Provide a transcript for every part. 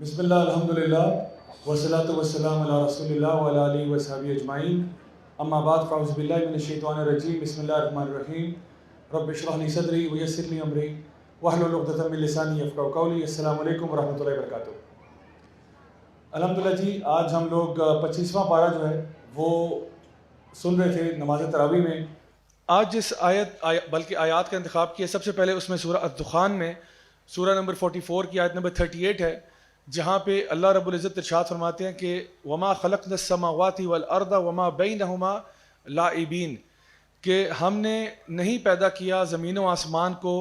بسم اللہ الحمدللہ والصلاۃ والسلام علی رسول اللہ وعلی آلہ وصحبہ اجمعین اما بعد فاعوذ باللہ من الشیطان الرجیم بسم اللہ الرحمن الرحیم رب اشرح لی صدری ویسر لی امری واحلل عقدۃ من لسانی یفقہوا قولی. السلام علیکم ورحمۃ اللہ وبرکاتہ. الحمدللہ جی، آج ہم لوگ 25واں پارہ جو ہے وہ سن رہے تھے نماز تراویح میں. آج جس بلکہ آیات کا انتخاب کیا سب سے پہلے اس میں سورہ الدخان میں سورہ نمبر 44 کی آیت نمبر 38 ہے، جہاں پہ اللہ رب العزت ارشاد فرماتے ہیں کہ وما خلقنا السماوات والارض وما بینہما لاعبین، کہ ہم نے نہیں پیدا کیا زمین و آسمان کو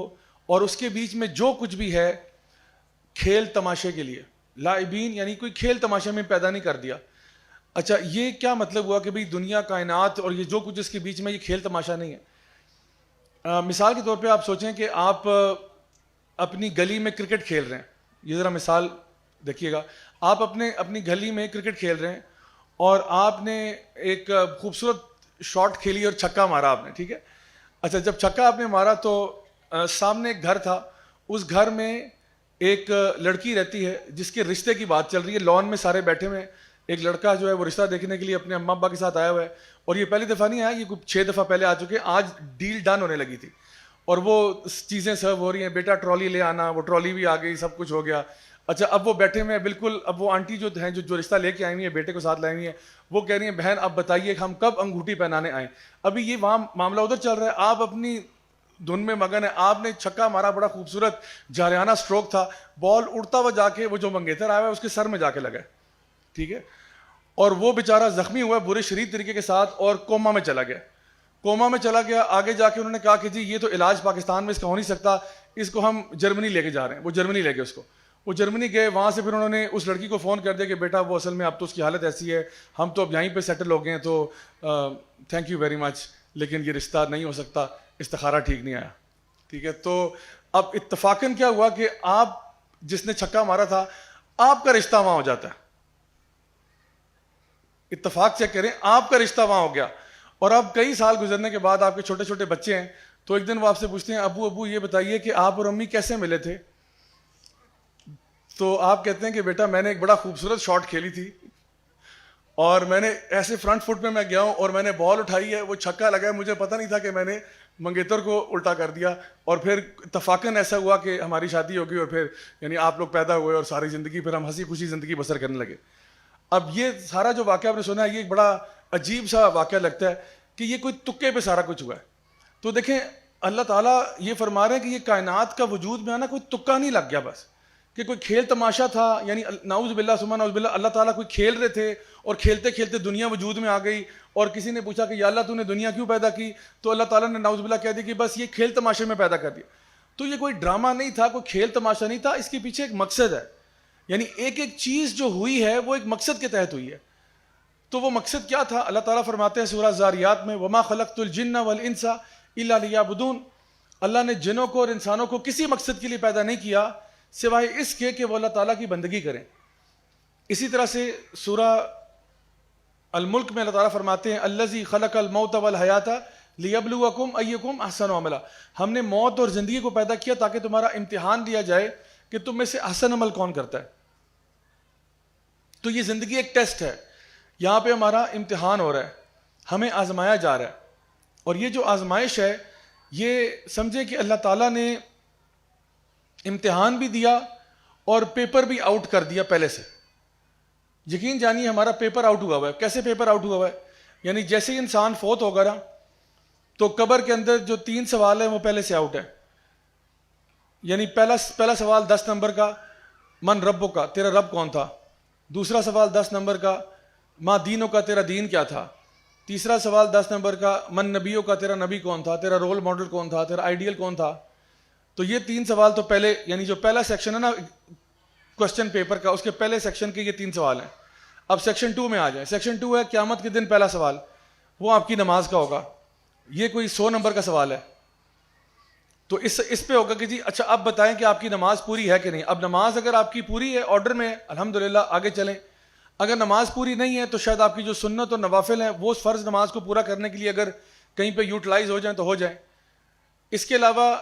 اور اس کے بیچ میں جو کچھ بھی ہے کھیل تماشے کے لیے. لاعبین یعنی کوئی کھیل تماشے میں پیدا نہیں کر دیا. اچھا، یہ کیا مطلب ہوا کہ بھئی دنیا کائنات اور یہ جو کچھ اس کے بیچ میں یہ کھیل تماشا نہیں ہے؟ مثال کے طور پہ آپ سوچیں کہ آپ اپنی گلی میں کرکٹ کھیل رہے ہیں. یہ ذرا مثال دیکھیے گا. آپ اپنی گلی میں کرکٹ کھیل رہے ہیں اور آپ نے ایک خوبصورت شاٹ کھیلی اور چھکا مارا آپ نے، ٹھیک ہے. اچھا، جب چھکا آپ نے مارا تو سامنے ایک گھر تھا. اس گھر میں ایک لڑکی رہتی ہے جس کے رشتے کی بات چل رہی ہے. لان میں سارے بیٹھے ہوئے، ایک لڑکا جو ہے وہ رشتہ دیکھنے کے لیے اپنے اماں ابا کے ساتھ آیا ہوا ہے، اور یہ پہلی دفعہ نہیں آیا، یہ 6 دفعہ پہلے آ چکے. آج ڈیل ڈن ہونے لگی تھی اور وہ چیزیں سرو ہو رہی ہیں. بیٹا ٹرالی لے آنا، وہ ٹرالی بھی آ گئی، سب کچھ ہو گیا. اچھا، اب وہ بیٹھے ہوئے ہیں بالکل. اب وہ آنٹی جو ہیں جو رشتہ لے کے آئی ہوئی ہیں، بیٹے کو ساتھ لائی ہوئی ہیں، وہ کہہ رہی ہیں بہن اب بتائیے کہ ہم کب انگوٹھی پہنانے آئیں. ابھی یہ وہاں معاملہ ادھر چل رہا ہے، آپ اپنی دھن میں مگن ہے. آپ نے چھکا مارا، بڑا خوبصورت جارحانہ سٹروک تھا، بال اڑتا ہوا جا کے وہ جو منگیتر آیا ہے اس کے سر میں جا کے لگا ہے، ٹھیک ہے. اور وہ بیچارہ زخمی ہوا ہے برے شدید طریقے کے ساتھ اور کوما میں چلا گیا. کوما میں چلا گیا. آگے جا کے انہوں نے کہا کہ جی یہ تو علاج پاکستان میں اس کا ہو نہیں سکتا، اس کو ہم جرمنی لے کے جا رہے ہیں. وہ جرمنی لے گئے اس کو. وہ جرمنی گئے. وہاں سے پھر انہوں نے اس لڑکی کو فون کر دیا کہ بیٹا وہ اصل میں اب تو اس کی حالت ایسی ہے، ہم تو اب یہیں پہ سیٹل ہو گئے ہیں، تو تھینک یو ویری مچ، لیکن یہ رشتہ نہیں ہو سکتا، استخارہ ٹھیک نہیں آیا، ٹھیک ہے. تو اب اتفاقاً کیا ہوا کہ آپ جس نے چھکا مارا تھا آپ کا رشتہ وہاں ہو جاتا ہے. اتفاق چیک کریں، آپ کا رشتہ وہاں ہو گیا. اور اب کئی سال گزرنے کے بعد آپ کے چھوٹے چھوٹے بچے ہیں، تو ایک دن وہ آپ سے پوچھتے ہیں ابو یہ بتائیے کہ آپ اور امی کیسے ملے تھے؟ تو آپ کہتے ہیں کہ بیٹا میں نے ایک بڑا خوبصورت شاٹ کھیلی تھی اور میں نے ایسے فرنٹ فٹ پہ میں گیا ہوں اور میں نے بال اٹھائی ہے، وہ چھکا لگا ہے، مجھے پتہ نہیں تھا کہ میں نے منگیتر کو الٹا کر دیا. اور پھر اتفاقاً ایسا ہوا کہ ہماری شادی ہو گئی اور پھر یعنی آپ لوگ پیدا ہوئے اور ساری زندگی پھر ہم ہنسی خوشی زندگی بسر کرنے لگے. اب یہ سارا جو واقعہ آپ نے سنا ہے، یہ ایک بڑا عجیب سا واقعہ لگتا ہے کہ یہ کوئی تکے پہ سارا کچھ ہوا ہے. تو دیکھیں اللہ تعالیٰ یہ فرما رہے ہیں کہ یہ کائنات کا وجود میں آنا کوئی تکا نہیں لگ گیا بس کہ کوئی کھیل تماشا تھا. یعنی نعوذ باللہ ثم نعوذ باللہ، اللہ تعالیٰ کوئی کھیل رہے تھے اور کھیلتے کھیلتے دنیا وجود میں آ گئی اور کسی نے پوچھا کہ یا اللہ تو نے دنیا کیوں پیدا کی؟ تو اللہ تعالیٰ نے نعوذ باللہ کہہ دیا کہ بس یہ کھیل تماشے میں پیدا کر دیا. تو یہ کوئی ڈرامہ نہیں تھا، کوئی کھیل تماشا نہیں تھا، اس کے پیچھے ایک مقصد ہے. یعنی ایک ایک چیز جو ہوئی ہے وہ ایک مقصد کے تحت ہوئی ہے. تو وہ مقصد کیا تھا؟ اللہ تعالیٰ فرماتے ہیں سورہ زاریات میں وما خلقت الجن والانس الا لیعبدون، اللہ نے جنوں کو اور انسانوں کو کسی مقصد کے لیے پیدا نہیں کیا سوائے اس کے کہ وہ اللہ تعالیٰ کی بندگی کریں. اسی طرح سے سورہ الملک میں اللہ تعالیٰ فرماتے ہیں الذی خلق الموت والحیات لیبلوکم ایکم احسن عملا، ہم نے موت اور زندگی کو پیدا کیا تاکہ تمہارا امتحان لیا جائے کہ تم میں سے احسن عمل کون کرتا ہے. تو یہ زندگی ایک ٹیسٹ ہے، یہاں پہ ہمارا امتحان ہو رہا ہے، ہمیں آزمایا جا رہا ہے. اور یہ جو آزمائش ہے یہ سمجھے کہ اللہ تعالیٰ نے امتحان بھی دیا اور پیپر بھی آؤٹ کر دیا پہلے سے. یقین جانیے ہمارا پیپر آؤٹ ہوا ہوا ہے. کیسے پیپر آؤٹ ہوا ہوا ہے؟ یعنی جیسے ہی انسان فوت ہوگا نا تو قبر کے اندر جو 3 سوال ہیں وہ پہلے سے آؤٹ ہے. یعنی پہلا سوال 10 نمبر کا من ربو کا، تیرا رب کون تھا. دوسرا سوال 10 نمبر کا ما دینوں کا، تیرا دین کیا تھا. تیسرا سوال 10 نمبر کا من نبیوں کا، تیرا نبی کون تھا، تیرا رول ماڈل کون تھا، تیرا آئیڈیل کون تھا. تو یہ 3 سوال تو پہلے، یعنی جو پہلا سیکشن ہے نا کوسچن پیپر کا، اس کے پہلے سیکشن کے یہ 3 سوال ہیں. اب سیکشن 2 میں آ جائیں. سیکشن 2 ہے قیامت کے دن پہلا سوال، وہ آپ کی نماز کا ہوگا. یہ کوئی 100 نمبر کا سوال ہے. تو اس پہ ہوگا کہ جی اچھا اب بتائیں کہ آپ کی نماز پوری ہے کہ نہیں. اب نماز اگر آپ کی پوری ہے آرڈر میں الحمدللہ آگے چلیں. اگر نماز پوری نہیں ہے تو شاید آپ کی جو سنت اور نوافل ہیں وہ فرض نماز کو پورا کرنے کے لیے اگر کہیں پہ یوٹیلائز ہو جائیں تو ہو جائیں. اس کے علاوہ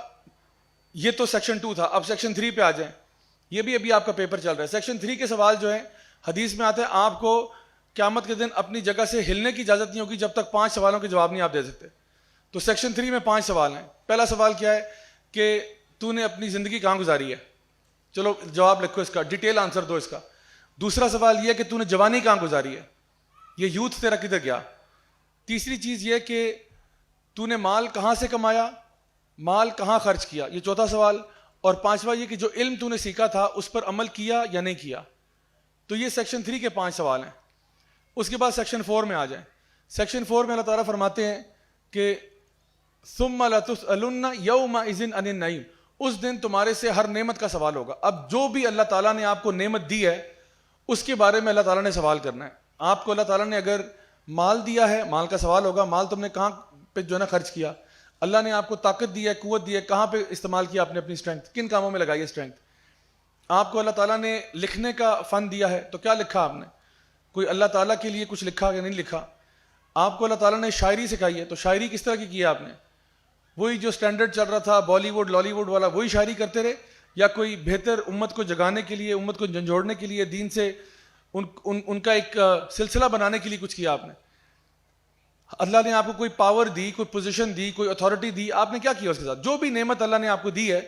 یہ تو سیکشن 2 تھا. اب سیکشن 3 پہ آ جائیں. یہ بھی ابھی آپ کا پیپر چل رہا ہے. سیکشن 3 کے سوال جو ہیں حدیث میں آتے ہیں آپ کو قیامت کے دن اپنی جگہ سے ہلنے کی اجازت نہیں ہوگی جب تک 5 سوالوں کے جواب نہیں آپ دے سکتے. تو سیکشن 3 میں 5 سوال ہیں. پہلا سوال کیا ہے کہ تو نے اپنی زندگی کہاں گزاری ہے؟ چلو جواب لکھو اس کا, ڈیٹیل آنسر دو اس کا. دوسرا سوال یہ کہ تو نے جوانی کہاں گزاری ہے, یہ یوتھ تیرا کدھر گیا. تیسری چیز یہ کہ تو نے مال کہاں سے کمایا, مال کہاں خرچ کیا, یہ چوتھا سوال. اور پانچواں یہ کہ جو علم تو نے سیکھا تھا اس پر عمل کیا یا نہیں کیا. تو یہ سیکشن 3 کے 5 سوال ہیں. اس کے بعد سیکشن 4 میں آ جائیں. سیکشن 4 میں اللہ تعالیٰ فرماتے ہیں کہ ثم لتسألن یومئذ عن النعیم, اس دن تمہارے سے ہر نعمت کا سوال ہوگا. اب جو بھی اللہ تعالیٰ نے آپ کو نعمت دی ہے اس کے بارے میں اللہ تعالیٰ نے سوال کرنا ہے. آپ کو اللہ تعالیٰ نے اگر مال دیا ہے, مال کا سوال ہوگا, مال تم نے کہاں پہ جو ہے نا خرچ کیا. اللہ نے آپ کو طاقت دی ہے, قوت دی ہے, کہاں پہ استعمال کیا آپ نے اپنی اسٹرینتھ, کن کاموں میں لگائی ہے اسٹرینتھ. آپ کو اللہ تعالیٰ نے لکھنے کا فن دیا ہے تو کیا لکھا آپ نے, کوئی اللہ تعالیٰ کے لیے کچھ لکھا یا نہیں لکھا. آپ کو اللہ تعالیٰ نے شاعری سکھائی ہے تو شاعری کس طرح کی ہے آپ نے, وہی جو سٹینڈرڈ چل رہا تھا بالی ووڈ لالی ووڈ والا وہی شاعری کرتے رہے, یا کوئی بہتر امت کو جگانے کے لیے, امت کو جھنجھوڑنے کے لیے, دین سے ان کا ایک سلسلہ بنانے کے لیے کچھ کیا آپ نے. اللہ نے آپ کو کوئی پاور دی, کوئی پوزیشن دی, کوئی اتھارٹی دی, آپ نے کیا کیا اس کے ساتھ. جو بھی نعمت اللہ نے آپ کو دی ہے,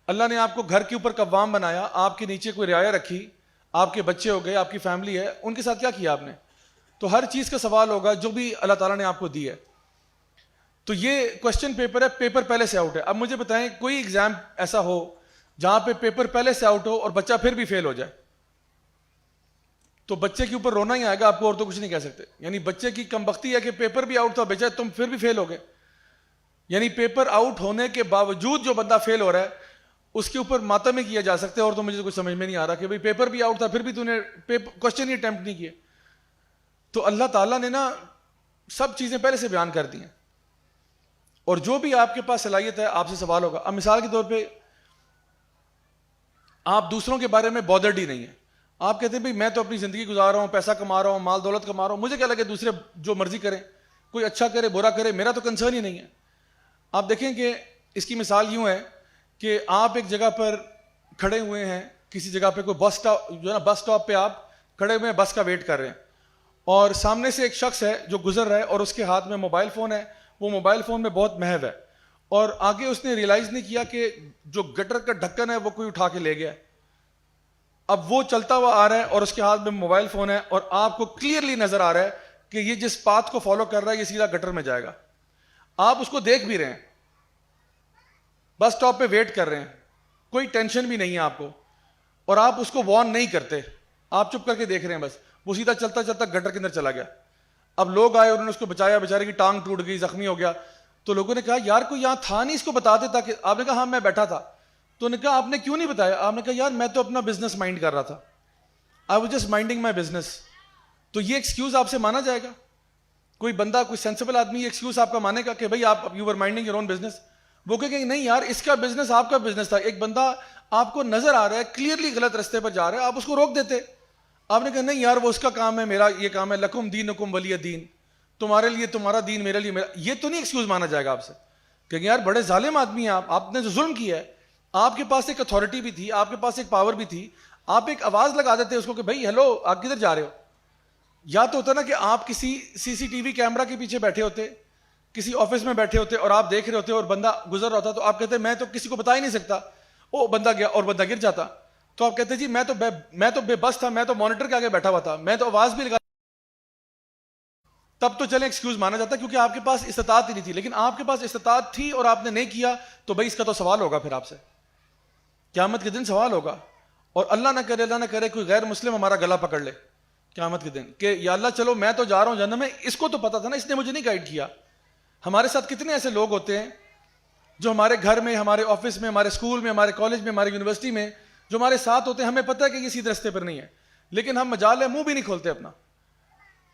اللہ نے آپ کو گھر کے اوپر قوام بنایا, آپ کے نیچے کوئی رعایا رکھی, آپ کے بچے ہو گئے, آپ کی فیملی ہے, ان کے ساتھ کیا کیا آپ نے. تو ہر چیز کا سوال ہوگا جو بھی اللہ تعالیٰ نے آپ کو دی ہے. تو یہ کوشچن پیپر ہے, پیپر پہلے سے آؤٹ ہے. اب مجھے بتائیں کوئی ایگزام ایسا ہو جہاں پہ پیپر پہلے سے آؤٹ ہو اور بچہ پھر بھی فیل ہو جائے, تو بچے کے اوپر رونا ہی آئے گا آپ کو, اور تو کچھ نہیں کہہ سکتے. یعنی بچے کی کم بختی ہے کہ پیپر بھی آؤٹ تھا, بیچا تم پھر بھی فیل ہو گئے. یعنی پیپر آؤٹ ہونے کے باوجود جو بندہ فیل ہو رہا ہے اس کے اوپر ماتم کیا جا سکتے ہیں. اور تو مجھے کچھ سمجھ میں نہیں آ رہا کہ بھئی پیپر بھی آؤٹ تھا پھر بھی تو نے کوشچن ہی اٹیمپٹ نہیں کیے. تو اللہ تعالیٰ نے نا سب چیزیں پہلے سے بیان کر دی ہیں, اور جو بھی آپ کے پاس صلاحیت ہے آپ سے سوال ہوگا. اب مثال کے طور پہ آپ دوسروں کے بارے میں بودرڈ ہی نہیں ہیں, آپ کہتے ہیں بھئی میں تو اپنی زندگی گزار رہا ہوں, پیسہ کما رہا ہوں, مال دولت کما رہا ہوں, مجھے کیا لگے دوسرے جو مرضی کریں, کوئی اچھا کرے برا کرے, میرا تو کنسرن ہی نہیں ہے. آپ دیکھیں کہ اس کی مثال یوں ہے کہ آپ ایک جگہ پر کھڑے ہوئے ہیں, کسی جگہ پہ کوئی بس اسٹاپ جو ہے نا, بس اسٹاپ پہ آپ کھڑے ہوئے ہیں, بس کا ویٹ کر رہے ہیں, اور سامنے سے ایک شخص ہے جو گزر رہا ہے اور اس کے ہاتھ میں موبائل فون ہے, وہ موبائل فون میں بہت محو ہے, اور آگے اس نے ریئلائز نہیں کیا کہ جو گٹر کا ڈھکن ہے وہ کوئی اٹھا کے لے گیا. اب وہ چلتا ہوا آ رہا ہے اور اس کے ہاتھ میں موبائل فون ہے, اور آپ کو کلیئرلی نظر آ رہا ہے کہ یہ جس پاتھ کو فالو کر رہا ہے یہ سیدھا گٹر میں جائے گا. آپ اس کو دیکھ بھی رہے ہیں, بس اسٹاپ پہ ویٹ کر رہے ہیں, کوئی ٹینشن بھی نہیں ہے آپ کو, اور آپ اس کو وارن نہیں کرتے, آپ چپ کر کے دیکھ رہے ہیں بس, وہ سیدھا چلتا چلتا گٹر کے اندر چلا گیا. اب لوگ آئے, انہوں نے اس کو بچایا, بیچارے کی ٹانگ ٹوٹ گئی, زخمی ہو گیا. تو لوگوں نے کہا یار کوئی یہاں تھا نہیں, اس کو بتا دیتا. کہ آپ نے کہا ہاں میں بیٹھا تھا. تو نے کہا آپ نے کیوں نہیں بتایا؟ آپ نے کہا یار میں تو اپنا بزنس مائنڈ کر رہا تھا, I was just minding my business. تو یہ ایکسکیوز آپ سے مانا جائے گا؟ کوئی بندہ, کوئی سینسیبل آدمی یہ ایکسکیوز آپ کا مانے گا کہ بھائی آپ you were minding your own business? وہ کہے کہ نہیں یار اس کا بزنس آپ کا بزنس تھا. ایک بندہ آپ کو نظر آ رہا ہے کلیئرلی غلط رستے پر جا رہا ہے, آپ اس کو روک دیتے. آپ نے کہا نہیں یار وہ اس کا کام ہے, میرا یہ کام ہے, لکم دینکم ولی دین, تمہارے لیے تمہارا دین, میرے لیے میرا. یہ تو نہیں ایکسکیوز مانا جائے گا آپ سے کہ یار بڑے ظالم آدمی ہیں آپ نے جو ظلم کیا ہے. آپ کے پاس ایک اتھارٹی بھی تھی, آپ کے پاس ایک پاور بھی تھی, آپ ایک آواز لگا دیتے اس کو کہ بھائی ہیلو آپ کدھر جا رہے ہو. یا تو ہوتا نا کہ آپ کسی سی سی ٹی وی کیمرہ کے پیچھے بیٹھے ہوتے, کسی آفس میں بیٹھے ہوتے اور آپ دیکھ رہے ہوتے اور بندہ گزر رہا ہوتا, تو آپ کہتے میں تو کسی کو بتا ہی نہیں سکتا, او بندہ گیا اور بندہ گر جاتا. تو آپ کہتے جی میں تو بے بس تھا, میں تو مانیٹر کے آگے بیٹھا ہوا تھا, میں تو آواز بھی لگا, تب تو چلیں ایکسکیوز مانا جاتا کیونکہ آپ کے پاس استطاعت ہی نہیں تھی. لیکن آپ کے پاس استطاعت تھی اور آپ نے نہیں کیا, تو بھائی اس کا تو سوال ہوگا پھر آپ سے قیامت کے دن, سوال ہوگا. اور اللہ نہ کرے کوئی غیر مسلم ہمارا گلا پکڑ لے قیامت کے دن کہ یا اللہ چلو میں تو جا رہا ہوں جہنم میں, اس کو تو پتا تھا نا, اس نے مجھے نہیں گائیڈ کیا. ہمارے ساتھ کتنے ایسے لوگ ہوتے ہیں جو ہمارے گھر میں, ہمارے آفس میں, ہمارے اسکول میں, ہمارے کالج میں, ہمارے یونیورسٹی میں جو ہمارے ساتھ ہوتے ہیں, ہمیں پتہ ہے کہ یہ سیدھے رستے پر نہیں ہے, لیکن ہم مجال ہے منہ بھی نہیں کھولتے اپنا.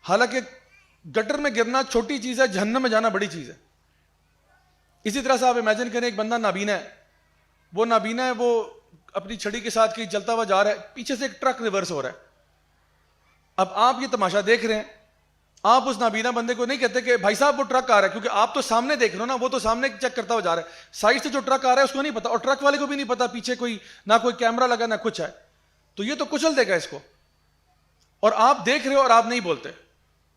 حالانکہ گٹر میں گرنا چھوٹی چیز ہے, جہنم میں جانا بڑی چیز ہے. اسی طرح سے آپ امیجن کریں ایک بندہ نابینا ہے, وہ اپنی چھڑی کے ساتھ کہیں چلتا ہوا جا رہا ہے, پیچھے سے ایک ٹرک ریورس ہو رہا ہے. اب آپ یہ تماشا دیکھ رہے ہیں, آپ اس نابینا بندے کو نہیں کہتے کہ بھائی صاحب وہ ٹرک آ رہا ہے، کیونکہ آپ تو سامنے دیکھ رہے ہو نا، وہ تو سامنے چیک کرتا ہوا جا رہا ہے، سائڈ سے جو ٹرک آ رہا ہے اس کو نہیں پتا، اور ٹرک والے کو بھی نہیں پتا پیچھے کوئی نہ کوئی کیمرہ لگا نہ کچھ ہے، تو یہ تو کچل دے گا اس کو، اور آپ دیکھ رہے ہو اور آپ نہیں بولتے،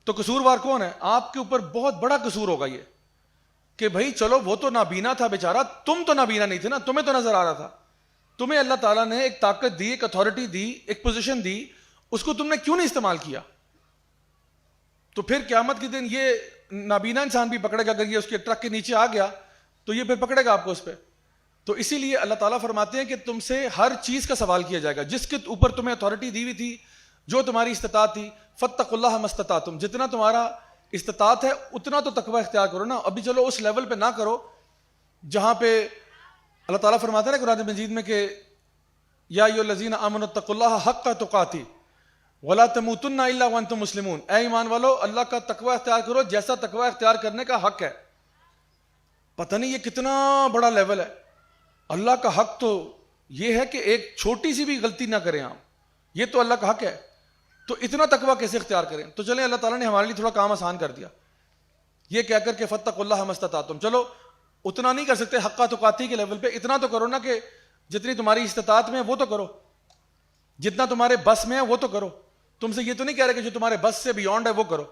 تو قصوروار کون ہے؟ آپ کے اوپر بہت بڑا قصور ہوگا یہ کہ بھائی چلو وہ تو نابینا تھا بیچارہ، تم تو نابینا نہیں تھے نا، تمہیں تو نظر آ رہا تھا، تمہیں اللہ تعالیٰ نے ایک طاقت دی، ایک اتھارٹی دی، ایک پوزیشن دی، اس کو تم نے کیوں نہیں استعمال کیا؟ تو پھر قیامت کے دن یہ نابینا انسان بھی پکڑے گا، اگر یہ اس کے ٹرک کے نیچے آ گیا تو یہ پھر پکڑے گا آپ کو اس پہ. تو اسی لیے اللہ تعالیٰ فرماتے ہیں کہ تم سے ہر چیز کا سوال کیا جائے گا، جس کے اوپر تمہیں اتھارٹی دی ہوئی تھی، جو تمہاری استطاعت تھی. فاتقوا اللہ ما استطعتم، جتنا تمہارا استطاعت ہے اتنا تو تقوی اختیار کرو نا. ابھی چلو اس لیول پہ نہ کرو جہاں پہ اللہ تعالیٰ فرماتا ہے قرآن مجید میں کہ یا ایھا الذین آمنوا اتقوا اللہ حق تقاتہ ولا تموتن الا وانتم مسلمون، اے ایمان والو اللہ کا تقوی اختیار کرو جیسا تقوی اختیار کرنے کا حق ہے. پتہ نہیں یہ کتنا بڑا لیول ہے. اللہ کا حق تو یہ ہے کہ ایک چھوٹی سی بھی غلطی نہ کریں آپ، یہ تو اللہ کا حق ہے، تو اتنا تقوی کیسے اختیار کریں؟ تو چلیں اللہ تعالیٰ نے ہمارے لیے تھوڑا کام آسان کر دیا، یہ کہہ کر کہ فاتقوا اللہ ما استطعتم. چلو اتنا نہیں کر سکتے حق تقاتی کے لیول پہ، اتنا تو کرو نا کہ جتنی تمہاری استطاعت میں ہے وہ تو کرو، جتنا تمہارے بس میں ہے وہ تو کرو. تم سے یہ تو نہیں کہہ رہے کہ جو تمہارے بس سے بیونڈ ہے وہ کرو،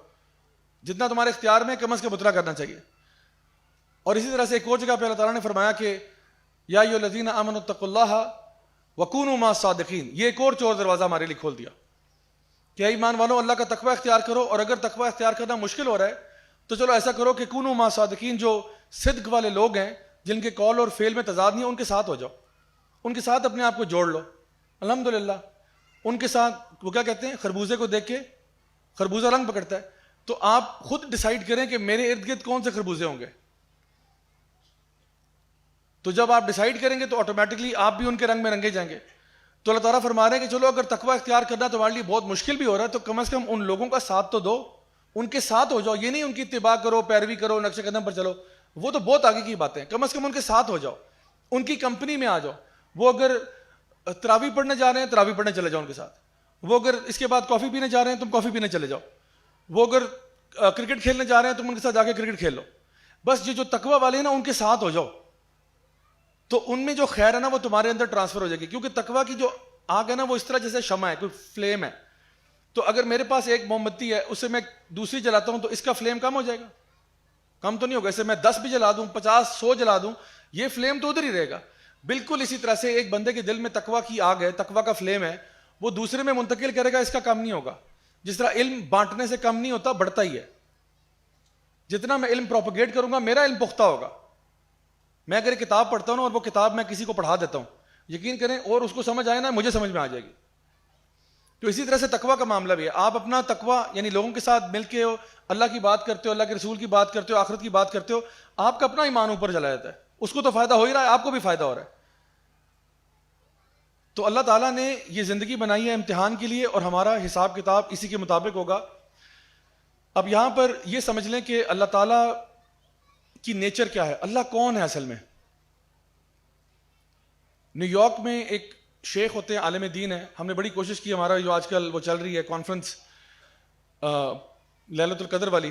جتنا تمہارے اختیار میں کم از کم اتنا کرنا چاہیے. اور اسی طرح سے ایک اور جگہ پہ اللہ تعالیٰ نے فرمایا کہ یا ایھا الذین آمنوا اتقوا اللہ وکونوا مع الصادقین، یہ ایک اور چور دروازہ ہمارے لیے کھول دیا کہ ایمان والو اللہ کا تقوی اختیار کرو، اور اگر تقوی اختیار کرنا مشکل ہو رہا ہے تو چلو ایسا کرو کہ کونوا مع الصادقین، جو صدق والے لوگ ہیں جن کے قول اور فعل میں تضاد نہیں ہے ان کے ساتھ ہو جاؤ، ان کے ساتھ اپنے آپ کو جوڑ لو. الحمدللہ ان کے ساتھ، وہ کیا کہتے ہیں، خربوزے کو دیکھ کے خربوزہ رنگ پکڑتا ہے، تو آپ خود ڈیسائیڈ کریں کہ میرے ارد گرد کون سے خربوزے ہوں گے. تو جب آپ ڈیسائیڈ کریں گے تو آٹومیٹکلی آپ بھی ان کے رنگ میں رنگے جائیں گے. تو اللہ تعالیٰ فرما رہے ہیں کہ چلو اگر تقوی اختیار کرنا تمہارے لیے بہت مشکل بھی ہو رہا ہے تو کم از کم ان لوگوں کا ساتھ تو دو، ان کے ساتھ ہو جاؤ. یہ نہیں ان کی اتباع کرو، پیروی کرو، نقش قدم پر چلو، وہ تو بہت آگے کی باتیں ہیں. کم از کم ان کے ساتھ ہو جاؤ، ان کی کمپنی میں آ جاؤ. وہ اگر تراویح پڑھنے جا رہے ہیں تراویح پڑھنے چلے جاؤ ان کے ساتھ، وہ اگر اس کے بعد کافی پینے جا رہے ہیں تم کافی پینے چلے جاؤ، وہ اگر کرکٹ کھیلنے جا رہے ہیں تم ان کے ساتھ جا کے کرکٹ کھیل لو. بس یہ جو تقوی والے ہیں نا ان کے ساتھ ہو جاؤ، تو ان میں جو خیر ہے نا وہ تمہارے اندر ٹرانسفر ہو جائے گی. کیونکہ تقوی کی جو آگ ہے نا وہ اس طرح جیسے شمع ہے، کوئی فلیم ہے. تو اگر میرے پاس ایک موم بتی ہے، اس سے میں دوسری جلاتا ہوں تو اس کا فلیم کم ہو جائے گا؟ کم تو نہیں ہوگا. اسے میں 10 بھی جلا دوں، 50 100 جلا دوں، یہ فلیم تو ادھر ہی رہے گا. بالکل اسی طرح سے ایک بندے کے دل میں تقوی کی آگ ہے، تقوی کا فلیم ہے، وہ دوسرے میں منتقل کرے گا، اس کا کم نہیں ہوگا. جس طرح علم بانٹنے سے کم نہیں ہوتا، بڑھتا ہی ہے. جتنا میں علم پروپیگیٹ کروں گا میرا علم پختہ ہوگا. میں اگر ایک کتاب پڑھتا ہوں نا اور وہ کتاب میں کسی کو پڑھا دیتا ہوں، یقین کریں اور اس کو سمجھ آئے نا مجھے سمجھ میں آ جائے گی. تو اسی طرح سے تقوی کا معاملہ بھی ہے. آپ اپنا تقوی یعنی لوگوں کے ساتھ مل کے ہو، اللہ کی بات کرتے ہو، اللہ کے رسول کی بات کرتے ہو، آخرت کی بات کرتے ہو، آپ کا اپنا ایمان اوپر چلا جاتا ہے. اس کو تو فائدہ ہو ہی رہا ہے، آپ کو بھی فائدہ ہو رہا ہے. تو اللہ تعالیٰ نے یہ زندگی بنائی ہے امتحان کے لیے، اور ہمارا حساب کتاب اسی کے مطابق ہوگا. اب یہاں پر یہ سمجھ لیں کہ اللہ تعالیٰ کی نیچر کیا ہے، اللہ کون ہے اصل میں. نیو یارک میں ایک شیخ ہوتے ہیں، عالم دین ہے. ہم نے بڑی کوشش کی، ہمارا جو آج کل وہ چل رہی ہے کانفرنس لیلۃ القدر والی،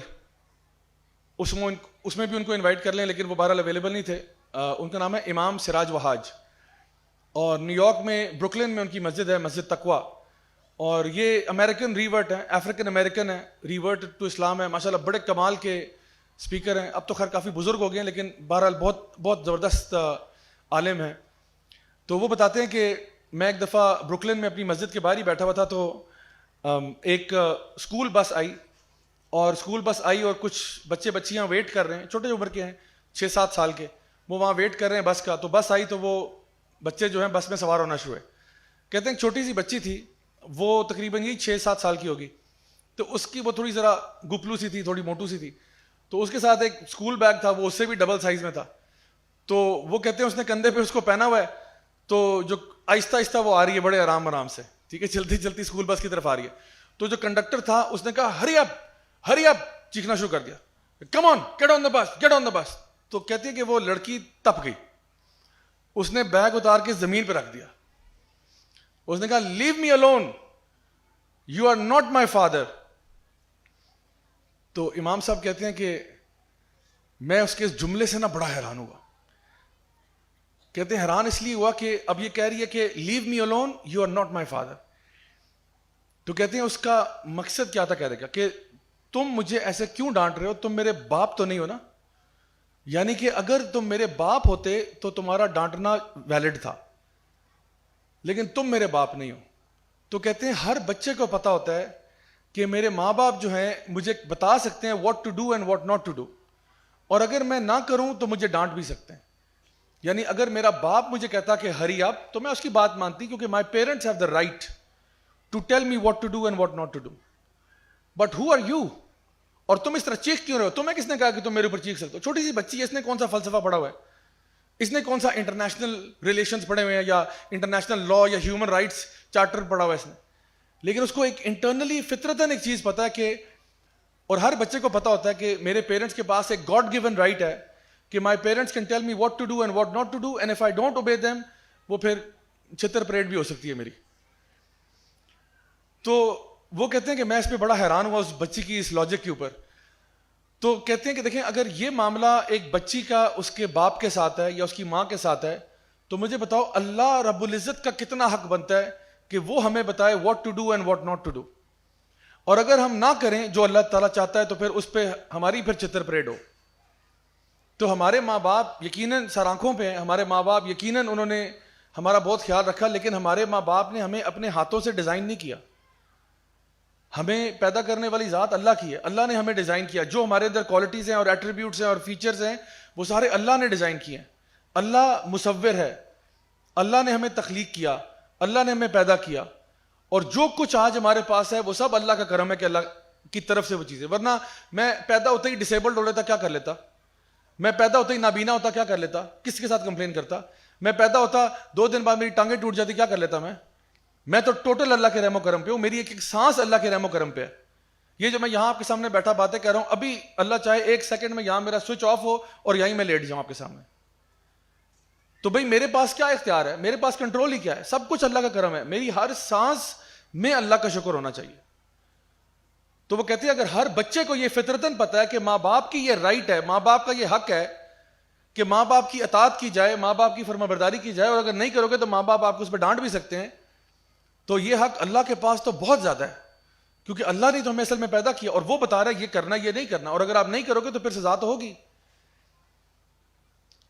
اس میں بھی ان کو انوائٹ کر لیں، لیکن وہ بہرحال اویلیبل نہیں تھے. ان کا نام ہے امام سراج وہاج، اور نیو یارک میں بروکلن میں ان کی مسجد ہے، مسجد تقوی. اور یہ امریکن ریورٹ ہیں، افریقن امریکن ہیں، ریورٹ ٹو اسلام ہے. ماشاءاللہ بڑے کمال کے اسپیکر ہیں. اب تو خیر کافی بزرگ ہو گئے ہیں، لیکن بہرحال بہت بہت زبردست عالم ہیں. تو وہ بتاتے ہیں کہ میں ایک دفعہ بروکلن میں اپنی مسجد کے باہر ہی بیٹھا ہوا تھا، تو ایک اسکول بس آئی، اور اسکول بس آئی اور کچھ بچے بچیاں ویٹ کر رہے ہیں، چھوٹے عمر کے ہیں، 6-7 سال کے. وہ وہاں ویٹ کر رہے ہیں بس کا. تو بس آئی تو وہ بچے جو ہیں بس میں سوار ہونا شروع ہوئے. کہتے ہیں چھوٹی سی بچی تھی، وہ تقریباً یہی 6-7 سال کی ہوگی. تو اس کی وہ تھوڑی ذرا گپلو سی تھی، تھوڑی موٹو سی تھی. تو اس کے ساتھ ایک اسکول بیگ تھا، وہ اس سے بھی ڈبل سائز میں تھا. تو وہ کہتے ہیں اس نے کندھے پہ اس کو پہنا ہوا ہے، تو جو آہستہ آہستہ وہ آ رہی ہے بڑے آرام آرام سے، ٹھیک ہے، چلتی چلتی اسکول بس کی طرف آ رہی ہے. تو جو کنڈکٹر تھا اس نے کہا ہری اپ چیخنا شروع کر دیا، کم آن گیٹ آن دا بس گیٹ آن دا بس. تو کہتی ہے کہ وہ لڑکی تپ گئی، اس نے بیگ اتار کے زمین پہ رکھ دیا. اس نے کہا leave me alone, you are not my father. تو امام صاحب کہتے ہیں کہ میں اس کے اس جملے سے نا بڑا حیران ہوا. کہتے ہیں حیران اس لیے ہوا کہ اب یہ کہہ رہی ہے کہ leave me alone you are not my father. تو کہتے ہیں اس کا مقصد کیا تھا کہنے کا کہ تم مجھے ایسے کیوں ڈانٹ رہے ہو, تم میرے باپ تو نہیں ہو نا. یعنی کہ اگر تم میرے باپ ہوتے تو تمہارا ڈانٹنا ویلڈ تھا, لیکن تم میرے باپ نہیں ہو. تو کہتے ہیں ہر بچے کو پتا ہوتا ہے کہ میرے ماں باپ جو ہیں مجھے بتا سکتے ہیں what to do and what not to do, اور اگر میں نہ کروں تو مجھے ڈانٹ بھی سکتے ہیں. یعنی اگر میرا باپ مجھے کہتا کہ ہری اپ, تو میں اس کی بات مانتی کیونکہ my parents have the right to tell me what to do and what not to do. But who are you, اور تم اس طرح چیخ کیوں رہے ہو؟ تمہیں کس نے کہا کہ تم میرے اوپر چیخ سکتے ہو؟ چھوٹی سی بچی ہے, اس نے کون سا فلسفہ پڑھا ہوا ہے؟ اس نے کون سا انٹرنیشنل ریلیشنز پڑھے ہوئے ہیں یا انٹرنیشنل لا یا ہیومن رائٹس چارٹر پڑھا ہوا ہے اس نے؟ لیکن اس کو ایک انٹرنلی فطرتاً ایک چیز پتا ہے کہ, اور ہر بچے کو پتا ہوتا ہے کہ میرے پیرنٹس کے پاس ایک گاڈ گیون رائٹ ہے کہ my parents can tell me what to do and what not to do, and if I don't obey them, وہ پھر چھتر پریڈ بھی ہو سکتی ہے میری. تو وہ کہتے ہیں کہ میں اس پہ بڑا حیران ہوا اس بچی کی اس لاجک کے اوپر. تو کہتے ہیں کہ دیکھیں اگر یہ معاملہ ایک بچی کا اس کے باپ کے ساتھ ہے یا اس کی ماں کے ساتھ ہے, تو مجھے بتاؤ اللہ رب العزت کا کتنا حق بنتا ہے کہ وہ ہمیں بتائے what to do and what not to do. اور اگر ہم نہ کریں جو اللہ تعالیٰ چاہتا ہے تو پھر اس پہ ہماری پھر چتر پریڈ ہو. تو ہمارے ماں باپ یقیناً سر آنکھوں پہ ہیں, ہمارے ماں باپ یقیناً انہوں نے ہمارا بہت خیال رکھا, لیکن ہمارے ماں باپ نے ہمیں اپنے ہاتھوں سے ڈیزائن نہیں کیا. ہمیں پیدا کرنے والی ذات اللہ کی ہے, اللہ نے ہمیں ڈیزائن کیا. جو ہمارے اندر کوالٹیز ہیں اور ایٹریبیوٹس ہیں اور فیچرز ہیں وہ سارے اللہ نے ڈیزائن کیے ہیں. اللہ مصور ہے, اللہ نے ہمیں تخلیق کیا, اللہ نے ہمیں پیدا کیا, اور جو کچھ آج ہمارے پاس ہے وہ سب اللہ کا کرم ہے کہ اللہ کی طرف سے وہ چیزیں. ورنہ میں پیدا ہوتے ہی ڈسیبلڈ ہو لیتا, کیا کر لیتا؟ میں پیدا ہوتے ہی نابینا ہوتا, کیا کر لیتا؟ کس کے ساتھ کمپلین کرتا؟ میں پیدا ہوتا 2 دن بعد میری ٹانگیں ٹوٹ جاتی, کیا کر لیتا میں تو ٹوٹل اللہ کے رحم و کرم پہ ہوں. میری ایک سانس اللہ کے رحم و کرم پہ ہے. یہ جو میں یہاں آپ کے سامنے بیٹھا باتیں کہہ رہا ہوں, ابھی اللہ چاہے 1 سیکنڈ میں یہاں میرا سوئچ آف ہو اور یہیں میں لیٹ جاؤں آپ کے سامنے, تو بھئی میرے پاس کیا اختیار ہے؟ میرے پاس کنٹرول ہی کیا ہے؟ سب کچھ اللہ کا کرم ہے. میری ہر سانس میں اللہ کا شکر ہونا چاہیے. تو وہ کہتے ہیں اگر ہر بچے کو یہ فطرتاً پتا ہے کہ ماں باپ کی یہ رائٹ ہے, ماں باپ کا یہ حق ہے کہ ماں باپ کی اطاعت کی جائے, ماں باپ کی فرما برداری کی جائے, اور اگر نہیں کرو گے تو ماں باپ آپ کو اس پہ ڈانٹ بھی سکتے ہیں, تو یہ حق اللہ کے پاس تو بہت زیادہ ہے, کیونکہ اللہ نے تو ہمیں اصل میں پیدا کیا اور وہ بتا رہا ہے یہ کرنا یہ نہیں کرنا, اور اگر آپ نہیں کرو گے تو پھر سزا تو ہوگی.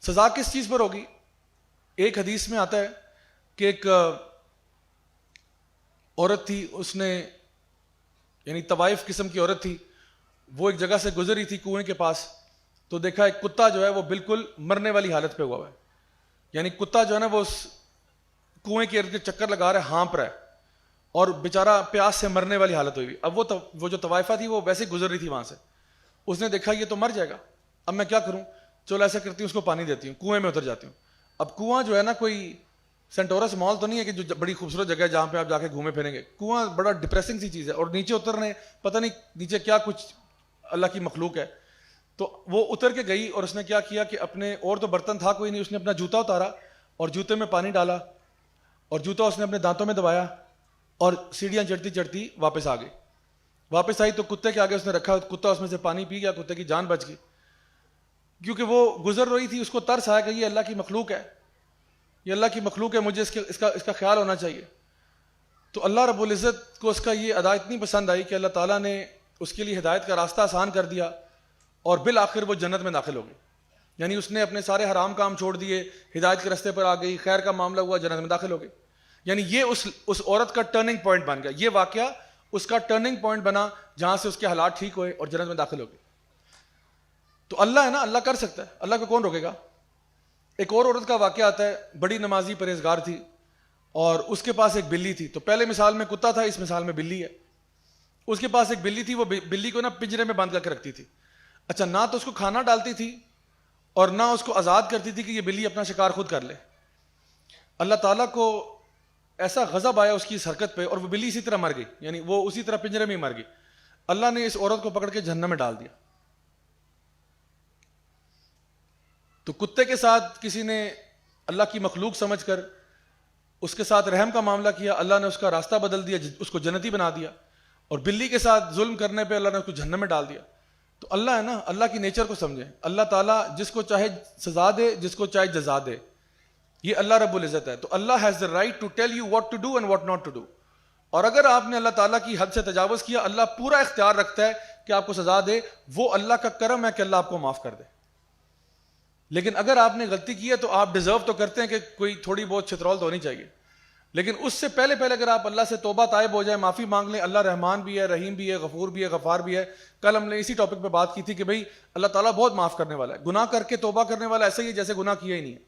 سزا کس چیز پر ہوگی؟ ایک حدیث میں آتا ہے کہ ایک عورت تھی, اس نے یعنی طوائف قسم کی عورت تھی, وہ ایک جگہ سے گزری تھی کنویں کے پاس, تو دیکھا ایک کتا جو ہے وہ بالکل مرنے والی حالت پہ ہوا ہے. یعنی کتا جو ہے نا وہ اس کنویں کے ارد گرد چکر لگا رہا ہے, ہانپ رہا ہے, اور بیچارہ پیاس سے مرنے والی حالت ہوئی. اب وہ جو طوائفہ تھی وہ ویسے گزر رہی تھی وہاں سے, اس نے دیکھا یہ تو مر جائے گا, اب میں کیا کروں, چلو ایسا کرتی ہوں اس کو پانی دیتی ہوں, کنویں میں اتر جاتی ہوں. اب کنواں جو ہے نا کوئی سینٹورس مال تو نہیں ہے کہ جو بڑی خوبصورت جگہ ہے جہاں پہ آپ جا کے گھومے پھریں گے. کنواں بڑا ڈپریسنگ سی چیز ہے, اور نیچے اترنے پتہ نہیں نیچے کیا کچھ اللہ کی مخلوق ہے. تو وہ اتر کے گئی, اور اس نے کیا کیا کہ اپنے, اور تو برتن تھا کوئی نہیں, اس نے اپنا جوتا اتارا اور جوتے میں پانی ڈالا, اور جوتا اس نے اپنے دانتوں میں دبایا, اور سیڑھیاں چڑھتی چڑھتی واپس آ گئی. واپس آئی تو کتے کے آگے اس نے رکھا, کتا اس میں سے پانی پی گیا, کتے کی جان بچ گئی, کیونکہ وہ گزر رہی تھی, اس کو ترس آیا کہ یہ اللہ کی مخلوق ہے, یہ اللہ کی مخلوق ہے, مجھے اس کا خیال ہونا چاہیے. تو اللہ رب العزت کو اس کا یہ ادا اتنی پسند آئی کہ اللہ تعالیٰ نے اس کے لیے ہدایت کا راستہ آسان کر دیا, اور بالآخر وہ جنت میں داخل ہو گئی. یعنی اس نے اپنے سارے حرام کام چھوڑ دیے, ہدایت کے راستے پر آ گئی, خیر کا معاملہ ہوا, جنت میں داخل ہو گئی. یعنی یہ اس عورت کا ٹرننگ پوائنٹ بن گیا, یہ واقعہ اس کا ٹرننگ پوائنٹ بنا جہاں سے اس کے حالات ٹھیک ہوئے اور جنت میں داخل ہو گئی. تو اللہ ہے نا, اللہ کر سکتا ہے, اللہ کو کون روکے گا. ایک اور عورت کا واقعہ آتا ہے, بڑی نمازی پرہیزگار تھی, اور اس کے پاس ایک بلی تھی. تو پہلے مثال میں کتا تھا, اس مثال میں بلی ہے. اس کے پاس ایک بلی تھی, وہ بلی کو نا پنجرے میں بند کر کے رکھتی تھی. اچھا, نہ تو اس کو کھانا ڈالتی تھی اور نہ اس کو آزاد کرتی تھی کہ یہ بلی اپنا شکار خود کر لے. اللہ تعالیٰ کو ایسا غضب آیا اس کی اس حرکت پہ, اور وہ بلی اسی طرح مر گئی, یعنی وہ اسی طرح پنجرے میں ہی مر گئی. اللہ نے اس عورت کو پکڑ کے جہنم میں ڈال دیا. تو کتے کے ساتھ کسی نے اللہ کی مخلوق سمجھ کر اس کے ساتھ رحم کا معاملہ کیا, اللہ نے اس کا راستہ بدل دیا, اس کو جنتی بنا دیا. اور بلی کے ساتھ ظلم کرنے پہ اللہ نے اس کو جہنم میں ڈال دیا. تو اللہ ہے نا, اللہ کی نیچر کو سمجھیں. اللہ تعالیٰ جس کو چاہے سزا دے, جس کو چاہے جزا دے, یہ اللہ رب العزت ہے. تو Allah has the right to tell you what to do and what not to do. اور اگر آپ نے اللہ تعالیٰ کی حد سے تجاوز کیا, اللہ پورا اختیار رکھتا ہے کہ آپ کو سزا دے. وہ اللہ کا کرم ہے کہ اللہ آپ کو معاف کر دے. لیکن اگر آپ نے غلطی کی ہے تو آپ ڈیزرو تو کرتے ہیں کہ کوئی تھوڑی بہت چھترول تو ہونی چاہیے, لیکن اس سے پہلے اگر آپ اللہ سے توبہ طائب ہو جائے, معافی مانگ لیں. اللہ رحمان بھی ہے, رحیم بھی ہے, غفور بھی ہے, غفار بھی ہے. کل ہم نے اسی ٹاپک پہ بات کی تھی کہ بھئی اللہ تعالیٰ بہت معاف کرنے والا ہے. گناہ کر کے توبہ کرنے والا ایسا ہی ہے جیسے گناہ کیا ہی نہیں ہے.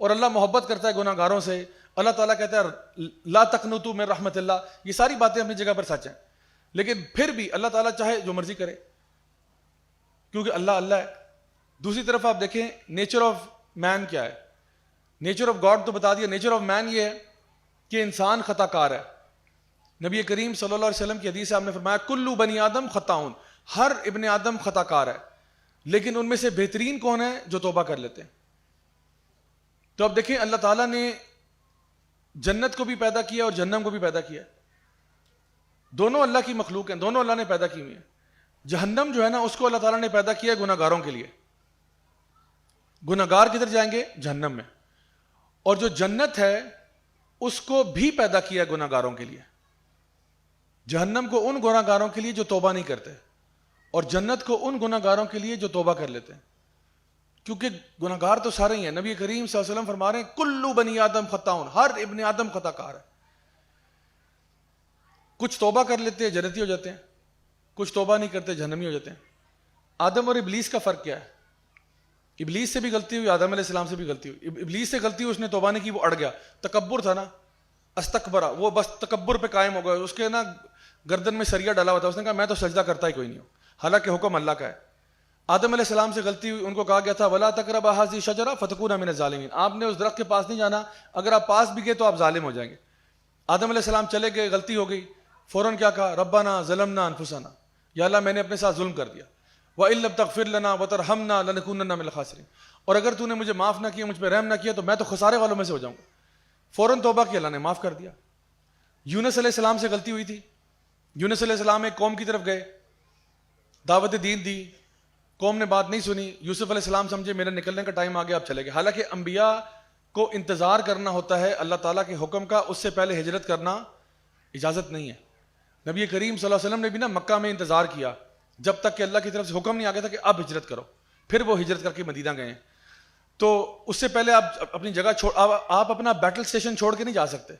اور اللہ محبت کرتا ہے گناہ گاروں سے. اللہ تعالیٰ کہتا ہے لا تقنطوا من رحمت اللہ. یہ ساری باتیں اپنی جگہ پر سچ ہیں, لیکن پھر بھی اللہ تعالیٰ چاہے جو مرضی کرے, کیونکہ اللہ ہے. دوسری طرف آپ دیکھیں نیچر آف مین کیا ہے. نیچر آف گاڈ تو بتا دیا, نیچر آف مین یہ ہے کہ انسان خطا کار ہے. نبی کریم صلی اللہ علیہ وسلم کی حدیث سے آپ نے فرمایا کلو بنی آدم خطاؤن, ہر ابن آدم خطا کار ہے, لیکن ان میں سے بہترین کون ہے؟ جو توبہ کر لیتے ہیں. تو اب دیکھیں اللہ تعالیٰ نے جنت کو بھی پیدا کیا اور جہنم کو بھی پیدا کیا. دونوں اللہ کی مخلوق ہیں, دونوں اللہ نے پیدا کی ہوئی ہیں. جہنم جو ہے نا اس کو اللہ تعالیٰ نے پیدا کیا ہے گناہ گاروں کے لیے. گناہ گار کدھر جائیں گے؟ جہنم میں. اور جو جنت ہے اس کو بھی پیدا کیا گناہ گاروں کے لیے. جہنم کو ان گناہ گاروں کے لیے جو توبہ نہیں کرتے, اور جنت کو ان گناہ گاروں کے لیے جو توبہ کر لیتے ہیں. کیونکہ گناہ گار تو سارے ہی ہیں. نبی کریم صلی اللہ علیہ وسلم فرما رہے ہیں کلو بنی آدم خطاؤن, ہر ابن آدم خطا کار ہے. کچھ توبہ کر لیتے ہیں جنتی ہو جاتے ہیں, کچھ توبہ نہیں کرتے جہنمی ہو جاتے ہیں. آدم اور ابلیس کا فرق کیا ہے؟ ابلیس سے بھی غلطی ہوئی, آدم علیہ السلام سے بھی غلطی ہوئی. ابلیس سے غلطی ہوئی, اس نے توبہ نہیں کی, وہ اڑ گیا. تکبر تھا نا, استکبرا, وہ بس تکبر پہ قائم ہو گیا. اس کے نا گردن میں سریا ڈالا ہوا تھا, اس نے کہا میں تو سجدہ کرتا ہی کوئی نہیں ہوں, حالانکہ حکم اللہ کا ہے. آدم علیہ السلام سے غلطی ہوئی, ان کو کہا گیا تھا ولا تقربا هذه الشجرة فتكونا من الظالمين, آپ نے اس درخت کے پاس نہیں جانا, اگر آپ پاس بھی گئے تو آپ ظالم ہو جائیں گے. آدم علیہ السلام چلے گئے, غلطی ہو گئی, فوراً کیا کہا ربنا ظلمنا انفسنا, یا اللہ میں نے اپنے ساتھ ظلم کر دیا. وَإِن لَّمْ تَغْفِرْ لَنَا وَتَرْحَمْنَا لَنَكُونَنَّ مِنَ الْخَاسِرِينَ, اور اگر تو نے مجھے معاف نہ کیا, مجھ پہ رحم نہ کیا, تو میں تو خسارے والوں میں سے ہو جاؤں گا. فوراً توبہ کی, اللہ نے معاف کر دیا. یونس علیہ السلام سے غلطی ہوئی تھی. یونس علیہ السلام ایک قوم کی طرف گئے, دعوت دین دی, قوم نے بات نہیں سنی. یوسف علیہ السلام سمجھے میرا نکلنے کا ٹائم آ گیا, آپ چلے گئے. حالانکہ انبیاء کو انتظار کرنا ہوتا ہے اللہ تعالیٰ کے حکم کا, اس سے پہلے ہجرت کرنا اجازت نہیں ہے. نبی کریم صلی اللہ علیہ وسلم نے بھی نا مکہ میں انتظار کیا جب تک کہ اللہ کی طرف سے حکم نہیں آ گیا تھا کہ اب ہجرت کرو. پھر وہ ہجرت کر کے مدینہ گئے. تو اس سے پہلے آپ اپنی جگہ چھوڑ, آپ اپنا بیٹل سٹیشن چھوڑ کے نہیں جا سکتے.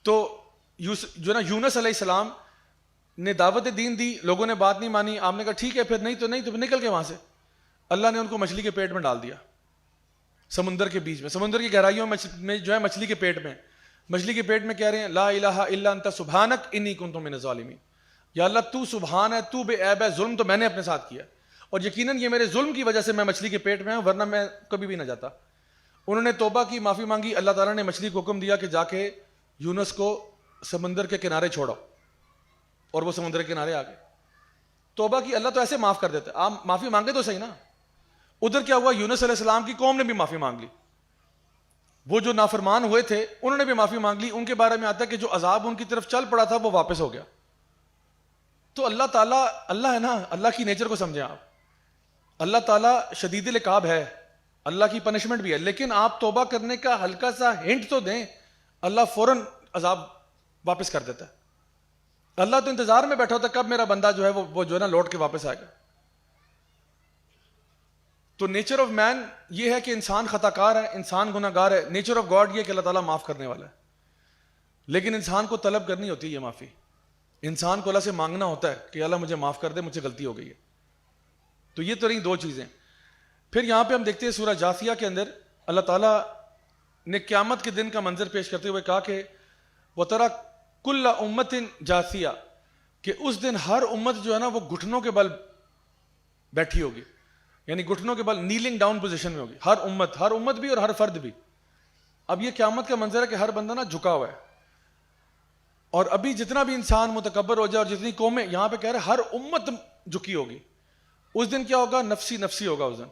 تو جو نا یونس علیہ السلام نے دعوت دین دی, لوگوں نے بات نہیں مانی, آپ نے کہا ٹھیک ہے پھر نہیں تو نکل کے وہاں سے. اللہ نے ان کو مچھلی کے پیٹ میں ڈال دیا, سمندر کے بیچ میں, سمندر کی گہرائیوں میں جو ہے مچھلی کے پیٹ میں. مچھلی کے پیٹ میں کہہ رہے ہیں لا الہ الا انت سبحانک انی کنت من الظالمین, یا اللہ تو سبحان ہے, تو بے عیب ہے, ظلم تو میں نے اپنے ساتھ کیا, اور یقیناً یہ میرے ظلم کی وجہ سے میں مچھلی کے پیٹ میں ہوں, ورنہ میں کبھی بھی نہ جاتا. انہوں نے توبہ کی, معافی مانگی. اللہ تعالیٰ نے مچھلی کو حکم دیا کہ جا کے یونس کو سمندر کے کنارے چھوڑو, اور وہ سمندر کے کنارے آ گئے. توبہ کی, اللہ تو ایسے معاف کر دیتا ہے, آپ معافی مانگے تو صحیح نا. ادھر کیا ہوا, یونس علیہ السلام کی قوم نے بھی معافی مانگ لی. وہ جو نافرمان ہوئے تھے انہوں نے بھی معافی مانگ لی. ان کے بارے میں آتا ہے کہ جو عذاب ان کی طرف چل پڑا تھا وہ واپس ہو گیا. تو اللہ تعالیٰ, اللہ ہے نا, اللہ کی نیچر کو سمجھیں آپ. اللہ تعالیٰ شدید العقاب ہے, اللہ کی پنشمنٹ بھی ہے, لیکن آپ توبہ کرنے کا ہلکا سا ہنٹ تو دیں, اللہ فوراً عذاب واپس کر دیتا ہے. اللہ تو انتظار میں بیٹھا ہوتا ہے کب میرا بندہ جو ہے وہ جو ہے نا لوٹ کے واپس آئے گا. تو نیچر آف مین یہ ہے کہ انسان خطا کار ہے, انسان گناہ گار ہے. نیچر آف گاڈ یہ کہ اللہ تعالیٰ معاف کرنے والا ہے, لیکن انسان کو طلب کرنی ہوتی ہے یہ معافی. انسان کو اللہ سے مانگنا ہوتا ہے کہ اللہ مجھے معاف کر دے, مجھے غلطی ہو گئی ہے. تو یہ تو رہی دو چیزیں. پھر یہاں پہ ہم دیکھتے ہیں سورہ جاثیہ کے اندر اللہ تعالیٰ نے قیامت کے دن کا منظر پیش کرتے ہوئے کہا کہ وَتَرَى كُلَّ أُمَّةٍ جَاثِيَةٍ, کہ اس دن ہر امت جو ہے نا وہ گھٹنوں کے بل بیٹھی ہوگی, یعنی گھٹنوں کے بل نیلنگ ڈاؤن پوزیشن میں ہوگی. ہر امت بھی اور ہر فرد بھی. اب یہ قیامت کا منظر ہے کہ ہر بندہ نا جھکا ہوا ہے, اور ابھی جتنا بھی انسان متکبر ہو جائے اور جتنی قومیں, یہاں پہ کہہ رہے ہر امت جھکی ہوگی. اس دن کیا ہوگا, نفسی نفسی ہوگا اس دن.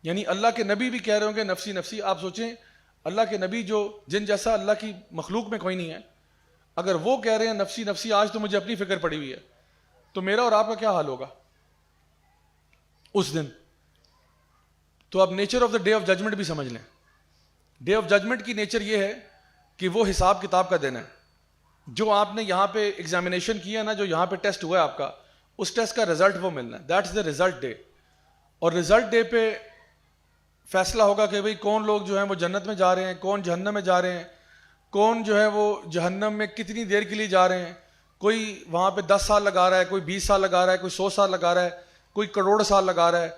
یعنی اللہ کے نبی بھی کہہ رہے ہوں گے نفسی نفسی. آپ سوچیں اللہ کے نبی جو جن جیسا اللہ کی مخلوق میں کوئی نہیں ہے, اگر وہ کہہ رہے ہیں نفسی نفسی, آج تو مجھے اپنی فکر پڑی ہوئی ہے, تو میرا اور آپ کا کیا حال ہوگا؟ اس دن. تو اب nature of the day of judgment بھی سمجھ لیں. ڈے آف ججمنٹ کی نیچر یہ ہے کہ وہ حساب کتاب کا دن ہے. جو آپ نے یہاں پہ ایگزامینیشن کیا نا, جو یہاں پہ ٹیسٹ ہوا ہے آپ کا, اس ٹیسٹ کا رزلٹ وہ ملنا ہے. That is the result day. اور رزلٹ ڈے پہ فیصلہ ہوگا کہ بھئی کون لوگ جو ہیں وہ جنت میں جا رہے ہیں, کون جہنم میں جا رہے ہیں, کون جو ہے وہ جہنم میں کتنی دیر کے لیے جا رہے ہیں. کوئی وہاں پہ 10 سال لگا رہا ہے, کوئی 20 سال لگا رہا ہے, کوئی 100 سال لگا رہا ہے, کوئی کروڑ سال لگا رہا ہے,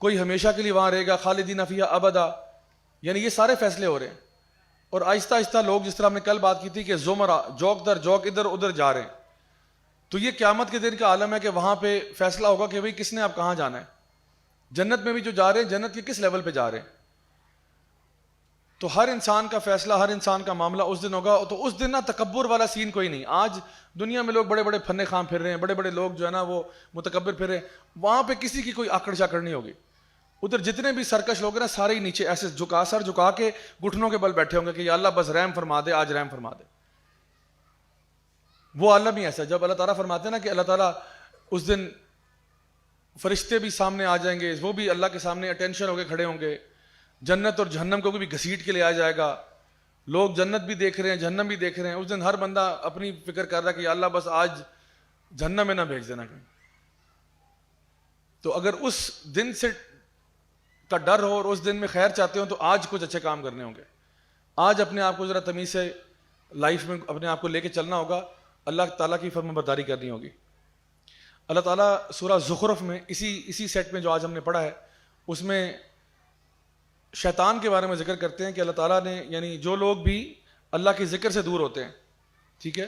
کوئی ہمیشہ کے لیے وہاں رہے گا, خالدین فیہا ابدا. یعنی یہ سارے فیصلے ہو رہے ہیں. اور آہستہ آہستہ لوگ, جس طرح ہم نے کل بات کی تھی کہ زمرہ, جوک در جوک ادھر ادھر جا رہے ہیں. تو یہ قیامت کے دن کا عالم ہے کہ وہاں پہ فیصلہ ہوگا کہ بھئی کس نے اب کہاں جانا ہے. جنت میں بھی جو جا رہے ہیں, جنت کے کس لیول پہ جا رہے ہیں. تو ہر انسان کا فیصلہ, ہر انسان کا معاملہ اس دن ہوگا. تو اس دن نا تکبر والا سین کوئی نہیں. آج دنیا میں لوگ بڑے بڑے پھنے خام پھر رہے ہیں, بڑے بڑے لوگ جو ہے نا وہ متکبر پھر رہے ہیں. وہاں پہ کسی کی کوئی آکڑ شاکڑ نہیں ہوگی. ادھر جتنے بھی سرکش لوگ ہیں نا, سارے ہی نیچے ایسے جھکا, سر جھکا کے گھٹنوں کے بل بیٹھے ہوں گے کہ یا اللہ بس رحم فرما دے, آج رحم فرما دے. وہ عالم ہی ایسا. جب اللہ تعالیٰ فرماتے ہیں نا کہ اللہ تعالیٰ اس دن فرشتے بھی سامنے آ جائیں گے, وہ بھی اللہ کے سامنے اٹینشن ہو کے کھڑے ہوں گے. جنت اور جہنم کو بھی گھسیٹ کے لے آیا جائے گا. لوگ جنت بھی دیکھ رہے ہیں, جہنم بھی دیکھ رہے ہیں. اس دن ہر بندہ اپنی فکر کر رہا ہے کہ یا اللہ بس آج جہنم میں نہ بھیج دینا کہیں. تو اگر اس دن سے کا ڈر ہو اور اس دن میں خیر چاہتے ہو تو آج کچھ اچھے کام کرنے ہوں گے. آج اپنے آپ کو ذرا تمیز سے لائف میں اپنے آپ کو لے کے چلنا ہوگا. اللہ تعالیٰ کی فرما برداری کرنی ہوگی. اللہ تعالیٰ سورہ زخرف میں اسی سیٹ میں جو آج ہم نے پڑھا ہے, اس میں شیطان کے بارے میں ذکر کرتے ہیں کہ اللہ تعالیٰ نے, یعنی جو لوگ بھی اللہ کے ذکر سے دور ہوتے ہیں, ٹھیک ہے,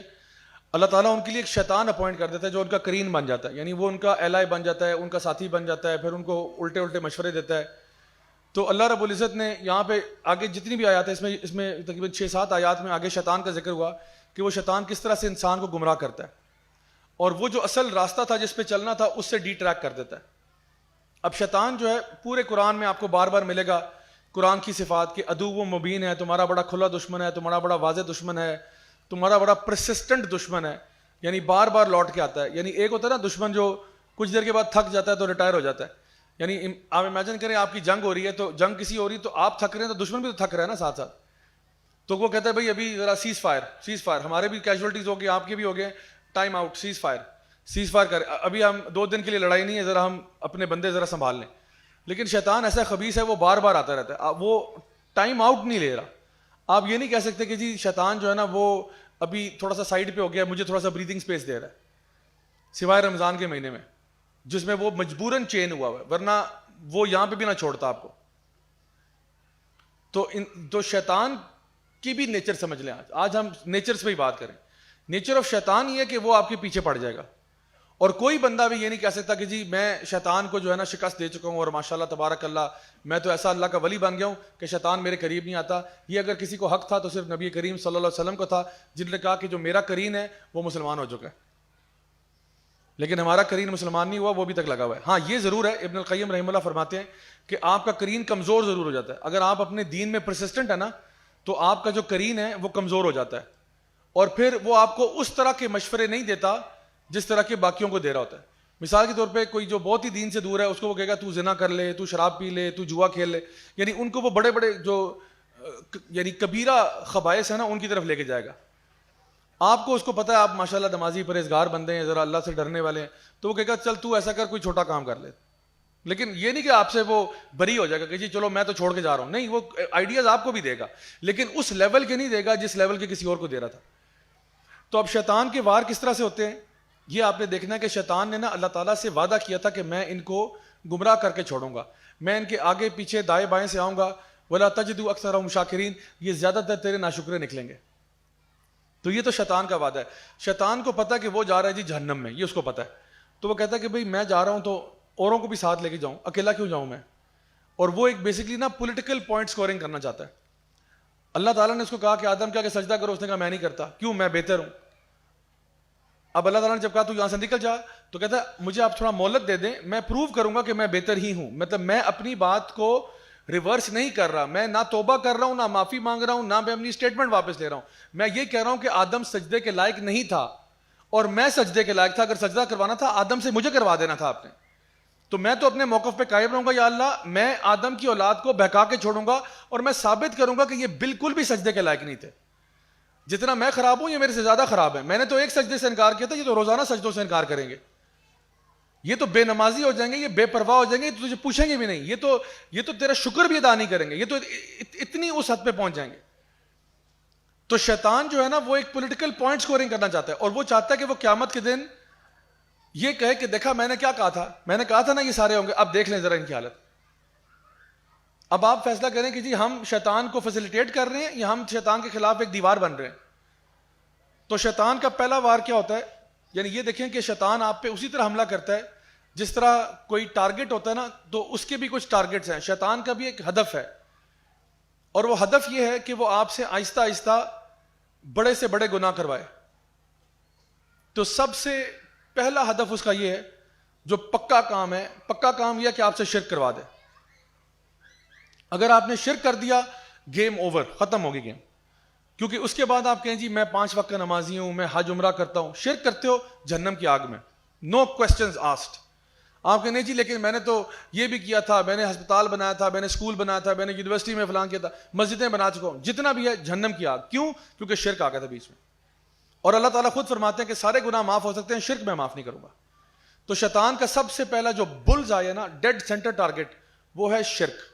اللہ تعالیٰ ان کے لیے ایک شیطان اپوائنٹ کر دیتا ہے جو ان کا کرین بن جاتا ہے. یعنی وہ ان کا ایلائی بن جاتا ہے, ان کا ساتھی بن جاتا ہے, پھر ان کو الٹے الٹے مشورے دیتا ہے. تو اللہ رب العزت نے یہاں پہ آگے جتنی بھی آیات ہیں, اس میں تقریباً 6-7 آیات میں آگے شیطان کا ذکر ہوا کہ وہ شیطان کس طرح سے انسان کو گمراہ کرتا ہے اور وہ جو اصل راستہ تھا جس پہ چلنا تھا اس سے ڈی ٹریک کر دیتا ہے. اب شیطان جو ہے پورے قرآن میں آپ کو بار بار ملے گا قرآن کی صفات کہ عدو و مبین ہے, تمہارا بڑا کھلا دشمن ہے, تمہارا بڑا واضح دشمن ہے, تمہارا بڑا پرسسٹنٹ دشمن ہے. یعنی بار بار لوٹ کے آتا ہے. یعنی ایک ہوتا ہے نا دشمن جو کچھ دیر کے بعد تھک جاتا ہے تو ریٹائر ہو جاتا ہے. یعنی آپ امیجن کریں آپ کی جنگ ہو رہی ہے, تو جنگ کسی ہو رہی ہے تو آپ تھک رہے ہیں تو دشمن بھی تو تھک رہا ہے نا ساتھ ساتھ. تو وہ کہتا ہے بھائی ابھی ذرا سیز فائر, ہمارے بھی کیجولٹیز ہو گئی, آپ کے بھی ہو گئے, ٹائم آؤٹ, سیز فائر کر, ابھی ہم 2 دن کے لیے لڑائی نہیں ہے, ذرا ہم اپنے بندے ذرا سنبھال لیں. لیکن شیطان ایسا خبیث ہے, وہ بار بار آتا رہتا ہے, وہ ٹائم آؤٹ نہیں لے رہا. آپ یہ نہیں کہہ سکتے کہ جی شیطان جو ہے نا وہ ابھی تھوڑا سا سائڈ پہ ہو گیا, مجھے تھوڑا سا بریتھنگ سپیس دے رہا ہے, سوائے رمضان کے مہینے میں جس میں وہ مجبوراً چین ہوا ہوا ہے, ورنہ وہ یہاں پہ بھی نہ چھوڑتا آپ کو. تو شیطان کی بھی نیچر سمجھ لیں. آج ہم نیچرز پہ ہی بات کریں. نیچر آف شیطان یہ ہے کہ وہ آپ کے پیچھے پڑ جائے گا. اور کوئی بندہ بھی یہ نہیں کہہ سکتا کہ جی میں شیطان کو جو ہے نا شکست دے چکا ہوں اور ماشاءاللہ تبارک اللہ میں تو ایسا اللہ کا ولی بن گیا ہوں کہ شیطان میرے قریب نہیں آتا. یہ اگر کسی کو حق تھا تو صرف نبی کریم صلی اللہ علیہ وسلم کو تھا, جن نے کہا کہ جو میرا کرین ہے وہ مسلمان ہو چکا ہے, لیکن ہمارا کرین مسلمان نہیں ہوا, وہ بھی تک لگا ہوا ہے. ہاں یہ ضرور ہے, ابن القیم رحمہ اللہ فرماتے ہیں کہ آپ کا کرین کمزور ضرور ہو جاتا ہے. اگر آپ اپنے دین میں پرسسٹنٹ ہے نا تو آپ کا جو کرین ہے وہ کمزور ہو جاتا ہے, اور پھر وہ آپ کو اس طرح کے مشورے نہیں دیتا جس طرح کے باقیوں کو دے رہا ہوتا ہے. مثال کے طور پہ کوئی جو بہت ہی دین سے دور ہے اس کو وہ کہے گا تو زنا کر لے, تو شراب پی لے, تو جوا کھیل لے. یعنی ان کو وہ بڑے بڑے جو یعنی کبیرہ خبائث ہیں نا ان کی طرف لے کے جائے گا. آپ کو اس کو پتہ ہے آپ ماشاءاللہ نمازی پرہیزگار بندے ہیں, ذرا اللہ سے ڈرنے والے ہیں, تو وہ کہے گا چل تو ایسا کر کوئی چھوٹا کام کر لے. لیکن یہ نہیں کہ آپ سے وہ بری ہو جائے گا کہ جی چلو میں تو چھوڑ کے جا رہا ہوں. نہیں, وہ آئیڈیاز آپ کو بھی دے گا لیکن اس لیول کے نہیں دے گا جس لیول کے کسی اور کو دے رہا تھا. تو اب شیطان کے وار کس طرح سے ہوتے ہیں یہ آپ نے دیکھنا ہے کہ شیطان نے نا اللہ تعالیٰ سے وعدہ کیا تھا کہ میں ان کو گمراہ کر کے چھوڑوں گا, میں ان کے آگے پیچھے دائیں بائیں سے آؤں گا, وَلَا تَجِدُ أَكْثَرَهُمْ شَاكِرِينَ, یہ زیادہ تر تیرے ناشکرے نکلیں گے. تو یہ تو شیطان کا وعدہ ہے. شیطان کو پتا کہ وہ جا رہا ہے جی جہنم میں, یہ اس کو پتا ہے. تو وہ کہتا ہے کہ بھئی میں جا رہا ہوں تو اوروں کو بھی ساتھ لے کے جاؤں, اکیلا کیوں جاؤں میں. اور وہ ایک بیسکلی نا پولیٹیکل پوائنٹ سکورنگ کرنا چاہتا ہے. اللہ تعالیٰ نے اس کو کہا کہ آدم کیا کہ سجدہ کرو, اس نے کہا میں نہیں کرتا. کیوں, میں بہتر ہوں. اب اللہ تعالیٰ نے جب کہا تو یہاں سے نکل جا, تو کہتا ہے مجھے آپ تھوڑا مہلت دے دیں, میں پروو کروں گا کہ میں بہتر ہی ہوں. مطلب میں اپنی بات کو ریورس نہیں کر رہا, میں نہ توبہ کر رہا ہوں, نہ معافی مانگ رہا ہوں, نہ میں اپنی اسٹیٹمنٹ واپس لے رہا ہوں. میں یہ کہہ رہا ہوں کہ آدم سجدے کے لائق نہیں تھا اور میں سجدے کے لائق تھا. اگر سجدہ کروانا تھا آدم سے مجھے کروا دینا تھا آپ نے. تو میں تو اپنے موقف پہ قائم رہوں گا, یا اللہ میں آدم کی اولاد کو بہکا کے چھوڑوں گا اور میں ثابت کروں گا کہ یہ بالکل بھی سجدے کے لائق نہیں تھے. جتنا میں خراب ہوں یہ میرے سے زیادہ خراب ہے. میں نے تو ایک سجدے سے انکار کیا تھا, یہ تو روزانہ سجدوں سے انکار کریں گے. یہ تو بے نمازی ہو جائیں گے, یہ بے پرواہ ہو جائیں گے, تو تجھے پوچھیں گے بھی نہیں. یہ تو تیرا شکر بھی ادا نہیں کریں گے. یہ تو اتنی اس حد پہ پہنچ جائیں گے. تو شیطان جو ہے نا وہ ایک پولیٹیکل پوائنٹ سکورنگ کرنا چاہتا ہے, اور وہ چاہتا ہے کہ وہ قیامت کے دن یہ کہے کہ دیکھا میں نے کیا کہا تھا, میں نے کہا تھا نا یہ سارے ہوں گے, اب دیکھ لیں ذرا ان کی حالت. اب آپ فیصلہ کریں کہ جی ہم شیطان کو فیسیلیٹیٹ کر رہے ہیں یا ہم شیطان کے خلاف ایک دیوار بن رہے ہیں. تو شیطان کا پہلا وار کیا ہوتا ہے, یعنی یہ دیکھیں کہ شیطان آپ پہ اسی طرح حملہ کرتا ہے جس طرح کوئی ٹارگٹ ہوتا ہے نا, تو اس کے بھی کچھ ٹارگٹس ہیں. شیطان کا بھی ایک ہدف ہے, اور وہ ہدف یہ ہے کہ وہ آپ سے آہستہ آہستہ بڑے سے بڑے گناہ کروائے. تو سب سے پہلا ہدف اس کا یہ ہے, جو پکا کام ہے, پکا کام یہ کہ آپ سے شرک کروا دے. اگر آپ نے شرک کر دیا, گیم اوور, ختم ہوگی گیم. کیونکہ اس کے بعد آپ کہیں جی میں 5 وقت کا نمازی ہوں, میں حج عمرہ کرتا ہوں. شرک کرتے ہو, جہنم کی آگ میں, نو کوسچنز آسکڈ. آپ کہیں نہیں جی لیکن میں نے تو یہ بھی کیا تھا, میں نے ہسپتال بنایا تھا, میں نے اسکول بنایا تھا, میں نے یونیورسٹی میں فلاں کیا تھا, مسجدیں بنا چکا ہوں, جتنا بھی ہے جہنم کی آگ. کیوں؟ کیونکہ شرک آ گیا تھا بیچ میں. اور اللہ تعالیٰ خود فرماتے ہیں کہ سارے گناہ معاف ہو سکتے ہیں, شرک میں معاف نہیں کروں گا. تو شیطان کا سب سے پہلا جو بلز آیا نا, ڈیڈ سینٹر ٹارگٹ, وہ ہے شرک.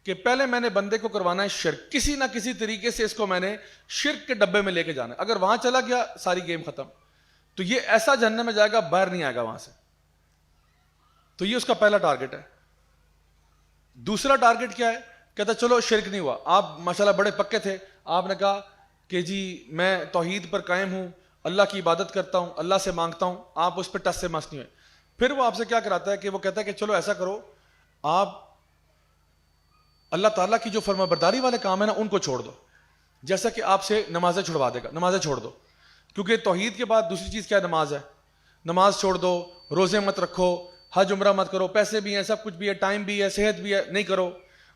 کہ پہلے میں نے بندے کو کروانا ہے شرک, کسی نہ کسی طریقے سے اس کو میں نے شرک کے ڈبے میں لے کے جانا ہے. اگر وہاں چلا گیا ساری گیم ختم. تو یہ ایسا جہنم میں جائے گا, باہر نہیں آئے گا وہاں سے. تو یہ اس کا پہلا ٹارگٹ ہے. دوسرا ٹارگٹ کیا ہے, کہتا چلو شرک نہیں ہوا, آپ ماشاءاللہ بڑے پکے تھے, آپ نے کہا کہ جی میں توحید پر قائم ہوں, اللہ کی عبادت کرتا ہوں, اللہ سے مانگتا ہوں, آپ اس پہ ٹس سے مس نہیں ہوئے. پھر وہ آپ سے کیا کراتا ہے کہ وہ کہتا ہے کہ چلو ایسا کرو, آپ اللہ تعالیٰ کی جو فرما برداری والے کام ہے نا ان کو چھوڑ دو. جیسا کہ آپ سے نمازیں چھڑوا دے گا, نمازیں چھوڑ دو. کیونکہ توحید کے بعد دوسری چیز کیا ہے, نماز ہے. نماز چھوڑ دو, روزے مت رکھو, حج عمرہ مت کرو, پیسے بھی ہیں, سب کچھ بھی ہے, ٹائم بھی ہے, صحت بھی ہے, نہیں کرو.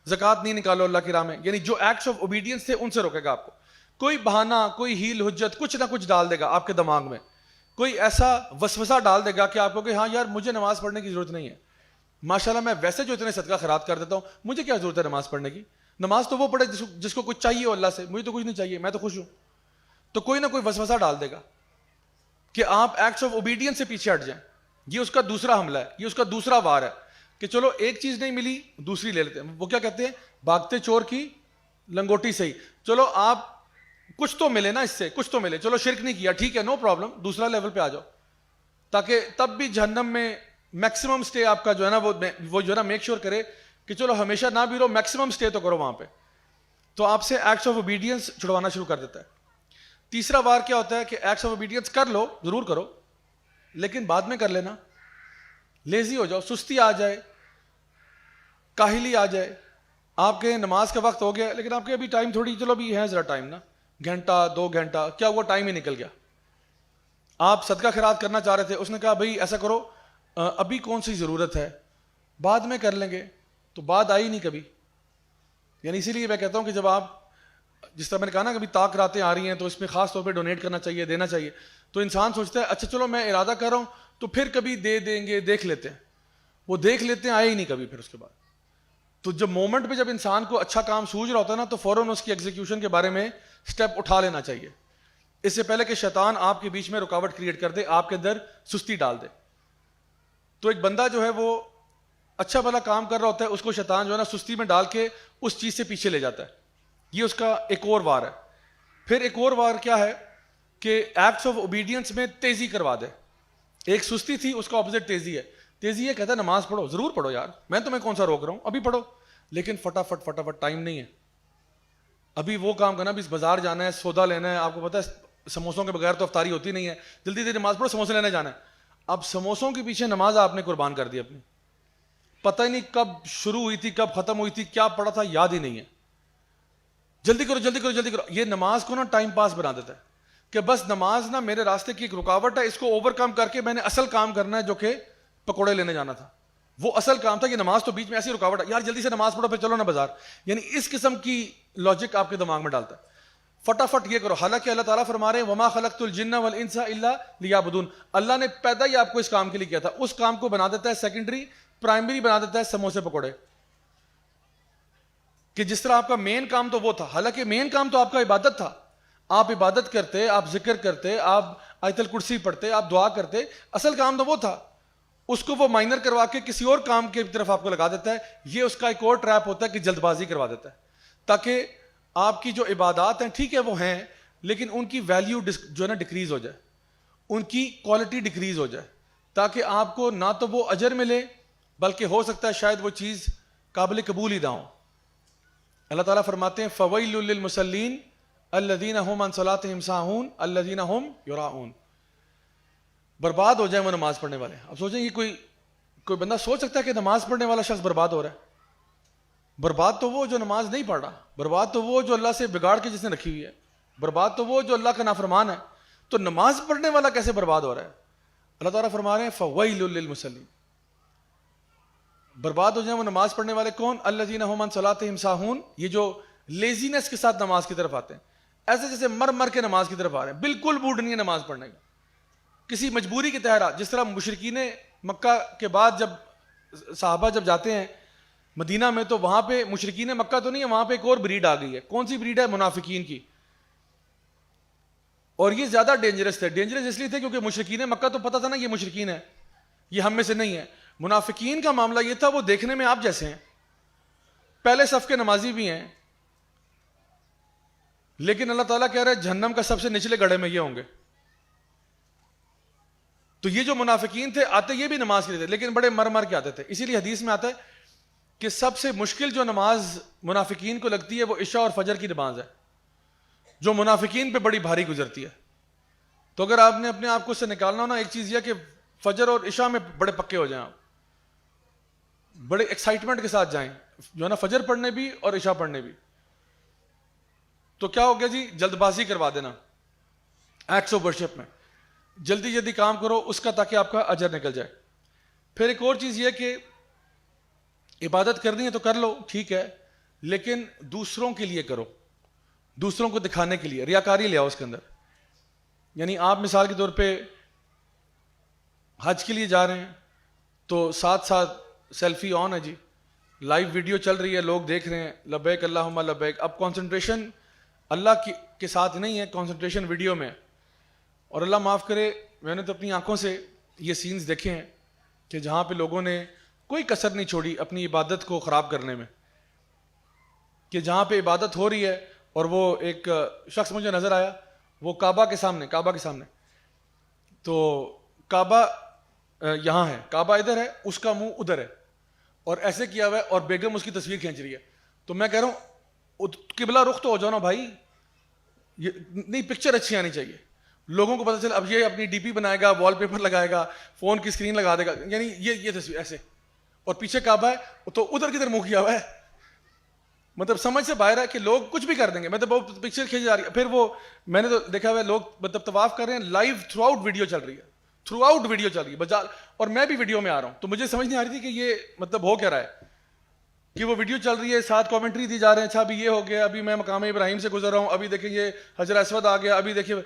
زکوٰۃ نہیں نکالو اللہ کی راہ میں. یعنی جو ایکٹس آف اوبیڈینس تھے ان سے روکے گا آپ کو. کوئی بہانہ, کوئی ہیل حجت, کچھ نہ کچھ ڈال دے گا آپ کے دماغ میں. کوئی ایسا وسوسہ ڈال دے گا کہ آپ کو کہ ہاں یار مجھے نماز پڑھنے کی ضرورت نہیں ہے, ماشاءاللہ میں ویسے جو اتنے صدقہ خیرات کر دیتا ہوں, مجھے کیا ضرورت ہے نماز پڑھنے کی. نماز تو وہ پڑھے جس کو کچھ چاہیے ہو اللہ سے, مجھے تو کچھ نہیں چاہیے, میں تو خوش ہوں. تو کوئی نہ کوئی وسوسہ ڈال دے گا کہ آپ ایکٹس آف اوبیڈینس سے پیچھے ہٹ جائیں. یہ اس کا دوسرا حملہ ہے, یہ اس کا دوسرا وار ہے کہ چلو ایک چیز نہیں ملی دوسری لے لیتے ہیں. وہ کیا کہتے ہیں, بھاگتے چور کی لنگوٹی سے ہی. چلو آپ کچھ تو ملے نا اس سے, کچھ تو ملے. چلو شرک نہیں کیا, ٹھیک ہے, نو پرابلم, دوسرا لیول پہ آ جاؤ, تاکہ تب بھی جہنم میں میکسیمم سٹے آپ کا جو ہے نا وہ جو ہے نا میک شور کرے کہ چلو ہمیشہ نہ بھی رہو, میکسیمم سٹے تو کرو وہاں پہ. تو آپ سے ایکٹس آف اوبیڈینس چھڑوانا شروع کر دیتا ہے. تیسرا وار کیا ہوتا ہے کہ ایکٹس آف اوبیڈینس کر لو, ضرور کرو, لیکن بعد میں کر لینا. لیزی ہو جاؤ, سستی آ جائے, کاہلی آ جائے, آپ کے نماز کا وقت ہو گیا لیکن آپ کے ابھی ٹائم تھوڑی, چلو ابھی ہے ذرا ٹائم نا, گھنٹہ 2 گھنٹہ, کیا وہ ٹائم ہی نکل گیا. آپ صدقہ خیرات کرنا چاہ رہے تھے, اس نے کہا بھائی ایسا کرو ابھی کون سی ضرورت ہے, بعد میں کر لیں گے. تو بعد آئی نہیں کبھی. یعنی اسی لیے میں کہتا ہوں کہ جب آپ, جس طرح میں نے کہا نا کبھی طاق راتیں آ رہی ہیں تو اس میں خاص طور پہ ڈونیٹ کرنا چاہیے, دینا چاہیے. تو انسان سوچتا ہے اچھا چلو میں ارادہ کر رہا ہوں تو پھر کبھی دے دیں گے, دیکھ لیتے ہیں. وہ دیکھ لیتے ہیں, آئے ہی نہیں کبھی پھر اس کے بعد. تو جب مومنٹ پہ جب انسان کو اچھا کام سوچ رہا ہوتا ہے نا, تو فوراً اس کی ایگزیکیوشن کے بارے میں سٹیپ اٹھا لینا چاہیے, اس سے پہلے کہ شیطان آپ کے بیچ میں رکاوٹ کریٹ کر دے, آپ کے اندر سستی ڈال دے. تو ایک بندہ جو ہے وہ اچھا بھلا کام کر رہا ہوتا ہے, اس کو شیطان جو ہے نا سستی میں ڈال کے اس چیز سے پیچھے لے جاتا ہے. یہ اس کا ایک اور وار ہے. پھر ایک اور وار کیا ہے کہ ایکٹس آف اوبیڈینس میں تیزی کروا دے. ایک سستی تھی, اس کا اپوزٹ تیزی ہے. تیزی یہ کہتا ہے نماز پڑھو, ضرور پڑھو یار, میں تمہیں کون سا روک رہا ہوں, ابھی پڑھو, لیکن فٹافٹ ٹائم نہیں ہے. ابھی وہ کام کرنا, ابھی بازار جانا ہے, سودا لینا ہے, آپ کو پتا ہے سموسوں کے بغیر تو افطاری ہوتی نہیں ہے, جلدی جلدی نماز پڑھو, سموسے لینے جانا ہے. اب سموسوں کے پیچھے نماز آپ نے قربان کر دی اپنی, پتہ ہی نہیں کب شروع ہوئی تھی, کب ختم ہوئی تھی, کیا پڑھا تھا یاد ہی نہیں ہے. جلدی کرو جلدی کرو جلدی کرو. یہ نماز کو نا ٹائم پاس بنا دیتا ہے کہ بس نماز نا میرے راستے کی ایک رکاوٹ ہے, اس کو اوور کم کر کے میں نے اصل کام کرنا ہے جو کہ پکوڑے لینے جانا تھا. وہ اصل کام تھا, یہ نماز تو بیچ میں ایسی رکاوٹ ہے, یار جلدی سے نماز پڑھو پھر چلو نا بازار. یعنی اس قسم کی لاجک آپ کے دماغ میں ڈالتا ہے, فٹافٹ یہ کرو. حالانکہ اللہ تعالیٰ فرما رہے ہیں وما خلقت الجن والانس الا لیعبدون, اللہ نے پیدا ہی آپ کو اس کام کے لیے کیا تھا, اس کام کو بنا دیتا ہے سیکنڈری پرائمری بنا دیتا ہے سموسے پکوڑے, کہ جس طرح آپ کا مین کام تو وہ تھا, حالانکہ مین کام تو آپ کا عبادت تھا. آپ عبادت کرتے, آپ ذکر کرتے, آپ آیت الکرسی پڑھتے, آپ دعا کرتے, اصل کام تو وہ تھا. اس کو وہ مائنر کروا کے کسی اور کام کی طرف آپ کو لگا دیتا ہے. یہ اس کا ایک اور ٹریپ ہوتا ہے کہ جلد بازی کروا دیتا ہے, تاکہ آپ کی جو عبادات ہیں ٹھیک ہے وہ ہیں, لیکن ان کی ویلیو جو ہے نا ڈکریز ہو جائے, ان کی کوالٹی ڈکریز ہو جائے, تاکہ آپ کو نہ تو وہ اجر ملے بلکہ ہو سکتا ہے شاید وہ چیز قابل قبول ہی نہ ہو. اللہ تعالیٰ فرماتے ہیں فویل للمصلین الذین هم عن صلاتهم ساہون الذین هم یراؤون, برباد ہو جائیں وہ نماز پڑھنے والے. اب سوچیں یہ کوئی بندہ سوچ سکتا ہے کہ نماز پڑھنے والا شخص برباد ہو رہا ہے؟ برباد تو وہ جو نماز نہیں پڑھ رہا, برباد تو وہ جو اللہ سے بگاڑ کے جس نے رکھی ہوئی ہے, برباد تو وہ جو اللہ کا نافرمان ہے. تو نماز پڑھنے والا کیسے برباد ہو رہا ہے؟ اللہ تعالیٰ فرما رہے ہیں فویل للمصلین, برباد ہو جائیں وہ نماز پڑھنے والے. کون؟ الذین هم عن صلاتهم ساہون, یہ جو لیزینس کے ساتھ نماز کی طرف آتے ہیں, ایسے جیسے مر کے نماز کی طرف آ رہے ہیں, بالکل موڈ نہیں ہے نماز پڑھنے کا, کسی مجبوری کے تحت. جس طرح مشرکین مکہ کے بعد جب صحابہ جب جاتے ہیں مدینہ میں, تو وہاں پہ مشرکین مکہ تو نہیں ہے, وہاں پہ ایک اور بریڈ آ گئی ہے. کون سی بریڈ ہے؟ منافقین کی. اور یہ زیادہ ڈینجرس تھے. ڈینجرس اس لیے تھے کیونکہ مشرکین مکہ تو پتہ تھا نا یہ مشرکین ہے, یہ ہم میں سے نہیں ہے. منافقین کا معاملہ یہ تھا وہ دیکھنے میں آپ جیسے ہیں, پہلے صف کے نمازی بھی ہیں, لیکن اللہ تعالیٰ کہہ رہا ہے جہنم کا سب سے نچلے گڑھے میں یہ ہوں گے. تو یہ جو منافقین تھے آتے یہ بھی نماز کے لیے تھے, لیکن بڑے مر کے آتے تھے. اسی لیے حدیث میں آتا ہے کہ سب سے مشکل جو نماز منافقین کو لگتی ہے وہ عشاء اور فجر کی نماز ہے, جو منافقین پہ بڑی بھاری گزرتی ہے. تو اگر آپ نے اپنے آپ کو اس سے نکالنا ہو نا, ایک چیز یہ کہ فجر اور عشاء میں بڑے پکے ہو جائیں, آپ بڑے ایکسائٹمنٹ کے ساتھ جائیں جو ہے نا, فجر پڑھنے بھی اور عشاء پڑھنے بھی. تو کیا ہو گیا جی؟ جلد بازی کروا دینا, ایکٹس آف ورشپ میں جلدی کام کرو اس کا, تاکہ آپ کا اجر نکل جائے. پھر ایک اور چیز یہ کہ عبادت کرنی ہے تو کر لو ٹھیک ہے, لیکن دوسروں کے لیے کرو, دوسروں کو دکھانے کے لیے. ریاکاری لے آؤ اس کے اندر. یعنی آپ مثال کے طور پہ حج کے لیے جا رہے ہیں تو ساتھ سیلفی آن ہے جی, لائیو ویڈیو چل رہی ہے, لوگ دیکھ رہے ہیں, لبیک اللہم لبیک. اب کانسنٹریشن اللہ کے ساتھ نہیں ہے, کانسنٹریشن ویڈیو میں. اور اللہ معاف کرے, میں نے تو اپنی آنکھوں سے یہ سینز دیکھے ہیں کہ جہاں پہ لوگوں نے کوئی کسر نہیں چھوڑی اپنی عبادت کو خراب کرنے میں, کہ جہاں پہ عبادت ہو رہی ہے اور وہ ایک شخص مجھے نظر آیا, وہ کعبہ کے سامنے تو کعبہ یہاں ہے, کعبہ ادھر ہے, اس کا منہ ادھر ہے, اور ایسے کیا ہوا ہے, اور بیگم اس کی تصویر کھینچ رہی ہے. تو میں کہہ رہا ہوں قبلہ رخ تو ہو جاؤ نا بھائی, یہ نہیں پکچر اچھی آنی چاہیے, لوگوں کو پتہ چلے. اب یہ اپنی ڈی پی بنائے گا, وال پیپر لگائے گا, فون کی اسکرین لگا دے گا, یعنی یہ تصویر ایسے, اور پیچھے کعبہ ہے تو ادھر کدھر منہ کیا ہوا ہے. مطلب سمجھ سے باہر ہے کہ لوگ کچھ بھی کر دیں گے. مطلب وہ پکچر کھینچی جا رہی ہے, پھر وہ میں نے تو دیکھا ہوا ہے لوگ مطلب طواف کر رہے ہیں, لائیو تھرو آؤٹ ویڈیو چل رہی ہے, بجا, اور میں بھی ویڈیو میں آ رہا ہوں. تو مجھے سمجھ نہیں آ رہی تھی کہ یہ مطلب ہو کیا رہا ہے, کہ وہ ویڈیو چل رہی ہے, ساتھ کامنٹری دی جا رہے ہیں, اچھا ابھی یہ ہو گیا, ابھی میں مقام ابراہیم سے گزر رہا ہوں, ابھی دیکھیں یہ حجر اسود آ گیا, ابھی دیکھیں.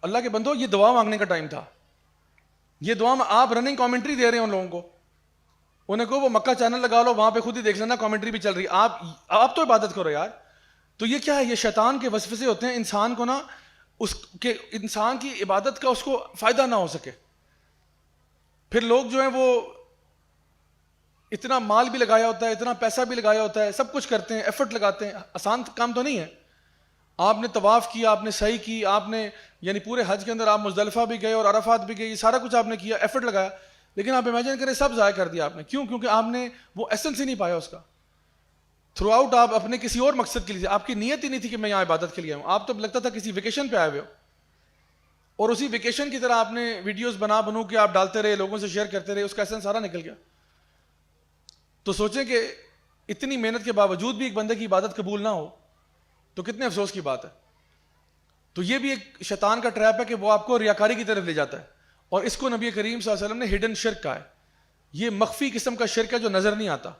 اللہ کے بندو, یہ دعا مانگنے کا ٹائم تھا, یہ دعا میں آپ رننگ کامنٹری دے رہے ہیں ان لوگوں کو. انہیں کو وہ مکہ چینل لگا لو, وہاں پہ خود ہی دیکھ لینا, کامنٹری بھی چل رہی ہے. آپ تو عبادت کرو یار. تو یہ کیا ہے؟ یہ شیطان کے وسوسے ہوتے ہیں انسان کو نا, اس کے انسان کی عبادت کا اس کو فائدہ نہ ہو سکے. پھر لوگ جو ہیں وہ اتنا مال بھی لگایا ہوتا ہے, اتنا پیسہ بھی لگایا ہوتا ہے, سب کچھ کرتے ہیں, ایفرٹ لگاتے ہیں. آسان کام تو نہیں ہے. آپ نے طواف کیا, آپ نے سعی کی, آپ نے یعنی پورے حج کے اندر آپ مزدلفہ بھی گئے اور عرفات بھی گئے, یہ سارا کچھ آپ نے کیا, ایفرٹ لگایا, لیکن آپ امیجن کریں سب ضائع کر دیا آپ نے. کیوں؟ کیونکہ آپ نے وہ ایسنس ہی نہیں پایا اس کا. تھرو آؤٹ آپ اپنے کسی اور مقصد کے لیے, آپ کی نیت ہی نہیں تھی کہ میں یہاں عبادت کے لیے آؤں. آپ تو لگتا تھا کسی ویکیشن پہ آئے ہوئے ہو, اور اسی ویکیشن کی طرح آپ نے ویڈیوز بنو کے آپ ڈالتے رہے, لوگوں سے شیئر کرتے رہے, اس کا ایسنس سارا نکل گیا. تو سوچیں کہ اتنی محنت کے باوجود بھی ایک بندے کی عبادت قبول نہ ہو تو کتنے افسوس کی بات ہے. تو یہ بھی ایک شیطان کا ٹریپ ہے کہ وہ آپ کو ریاکاری کی طرف لے جاتا ہے, اور اس کو نبی کریم صلی اللہ علیہ وسلم نے ہڈن شرک کہا ہے. یہ مخفی قسم کا شرک ہے جو نظر نہیں آتا,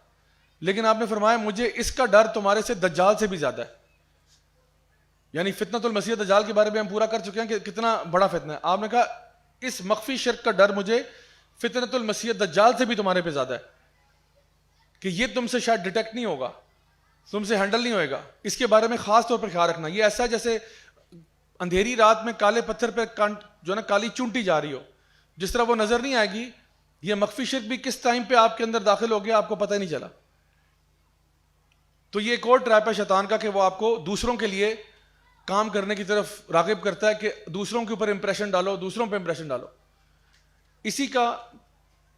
لیکن آپ نے فرمایا مجھے اس کا ڈر تمہارے سے دجال سے بھی زیادہ ہے. یعنی فتنۃ المسیح دجال کے بارے میں ہم پورا کر چکے ہیں کہ کتنا بڑا فتنہ ہے. آپ نے کہا اس مخفی شرک کا ڈر مجھے فتنۃ المسیح دجال سے بھی تمہارے پہ زیادہ ہے. کہ یہ تم سے شاید ڈیٹیکٹ نہیں ہوگا, تم سے ہینڈل نہیں ہوئے گا, اس کے بارے میں خاص طور پر خیال رکھنا. یہ ایسا ہے جیسے اندھیری رات میں کالے پتھر پہ جو ہے نا کالی چونٹی جا رہی ہو, جس طرح وہ نظر نہیں آئے گی, یہ مخفی شرک بھی کس ٹائم پہ آپ کے اندر داخل ہو گیا آپ کو پتہ ہی نہیں چلا. تو یہ ایک اور ٹریپ ہے شیطان کا کہ وہ آپ کو دوسروں کے لیے کام کرنے کی طرف راغب کرتا ہے کہ دوسروں کے اوپر امپریشن ڈالو, دوسروں پہ امپریشن ڈالو. اسی کا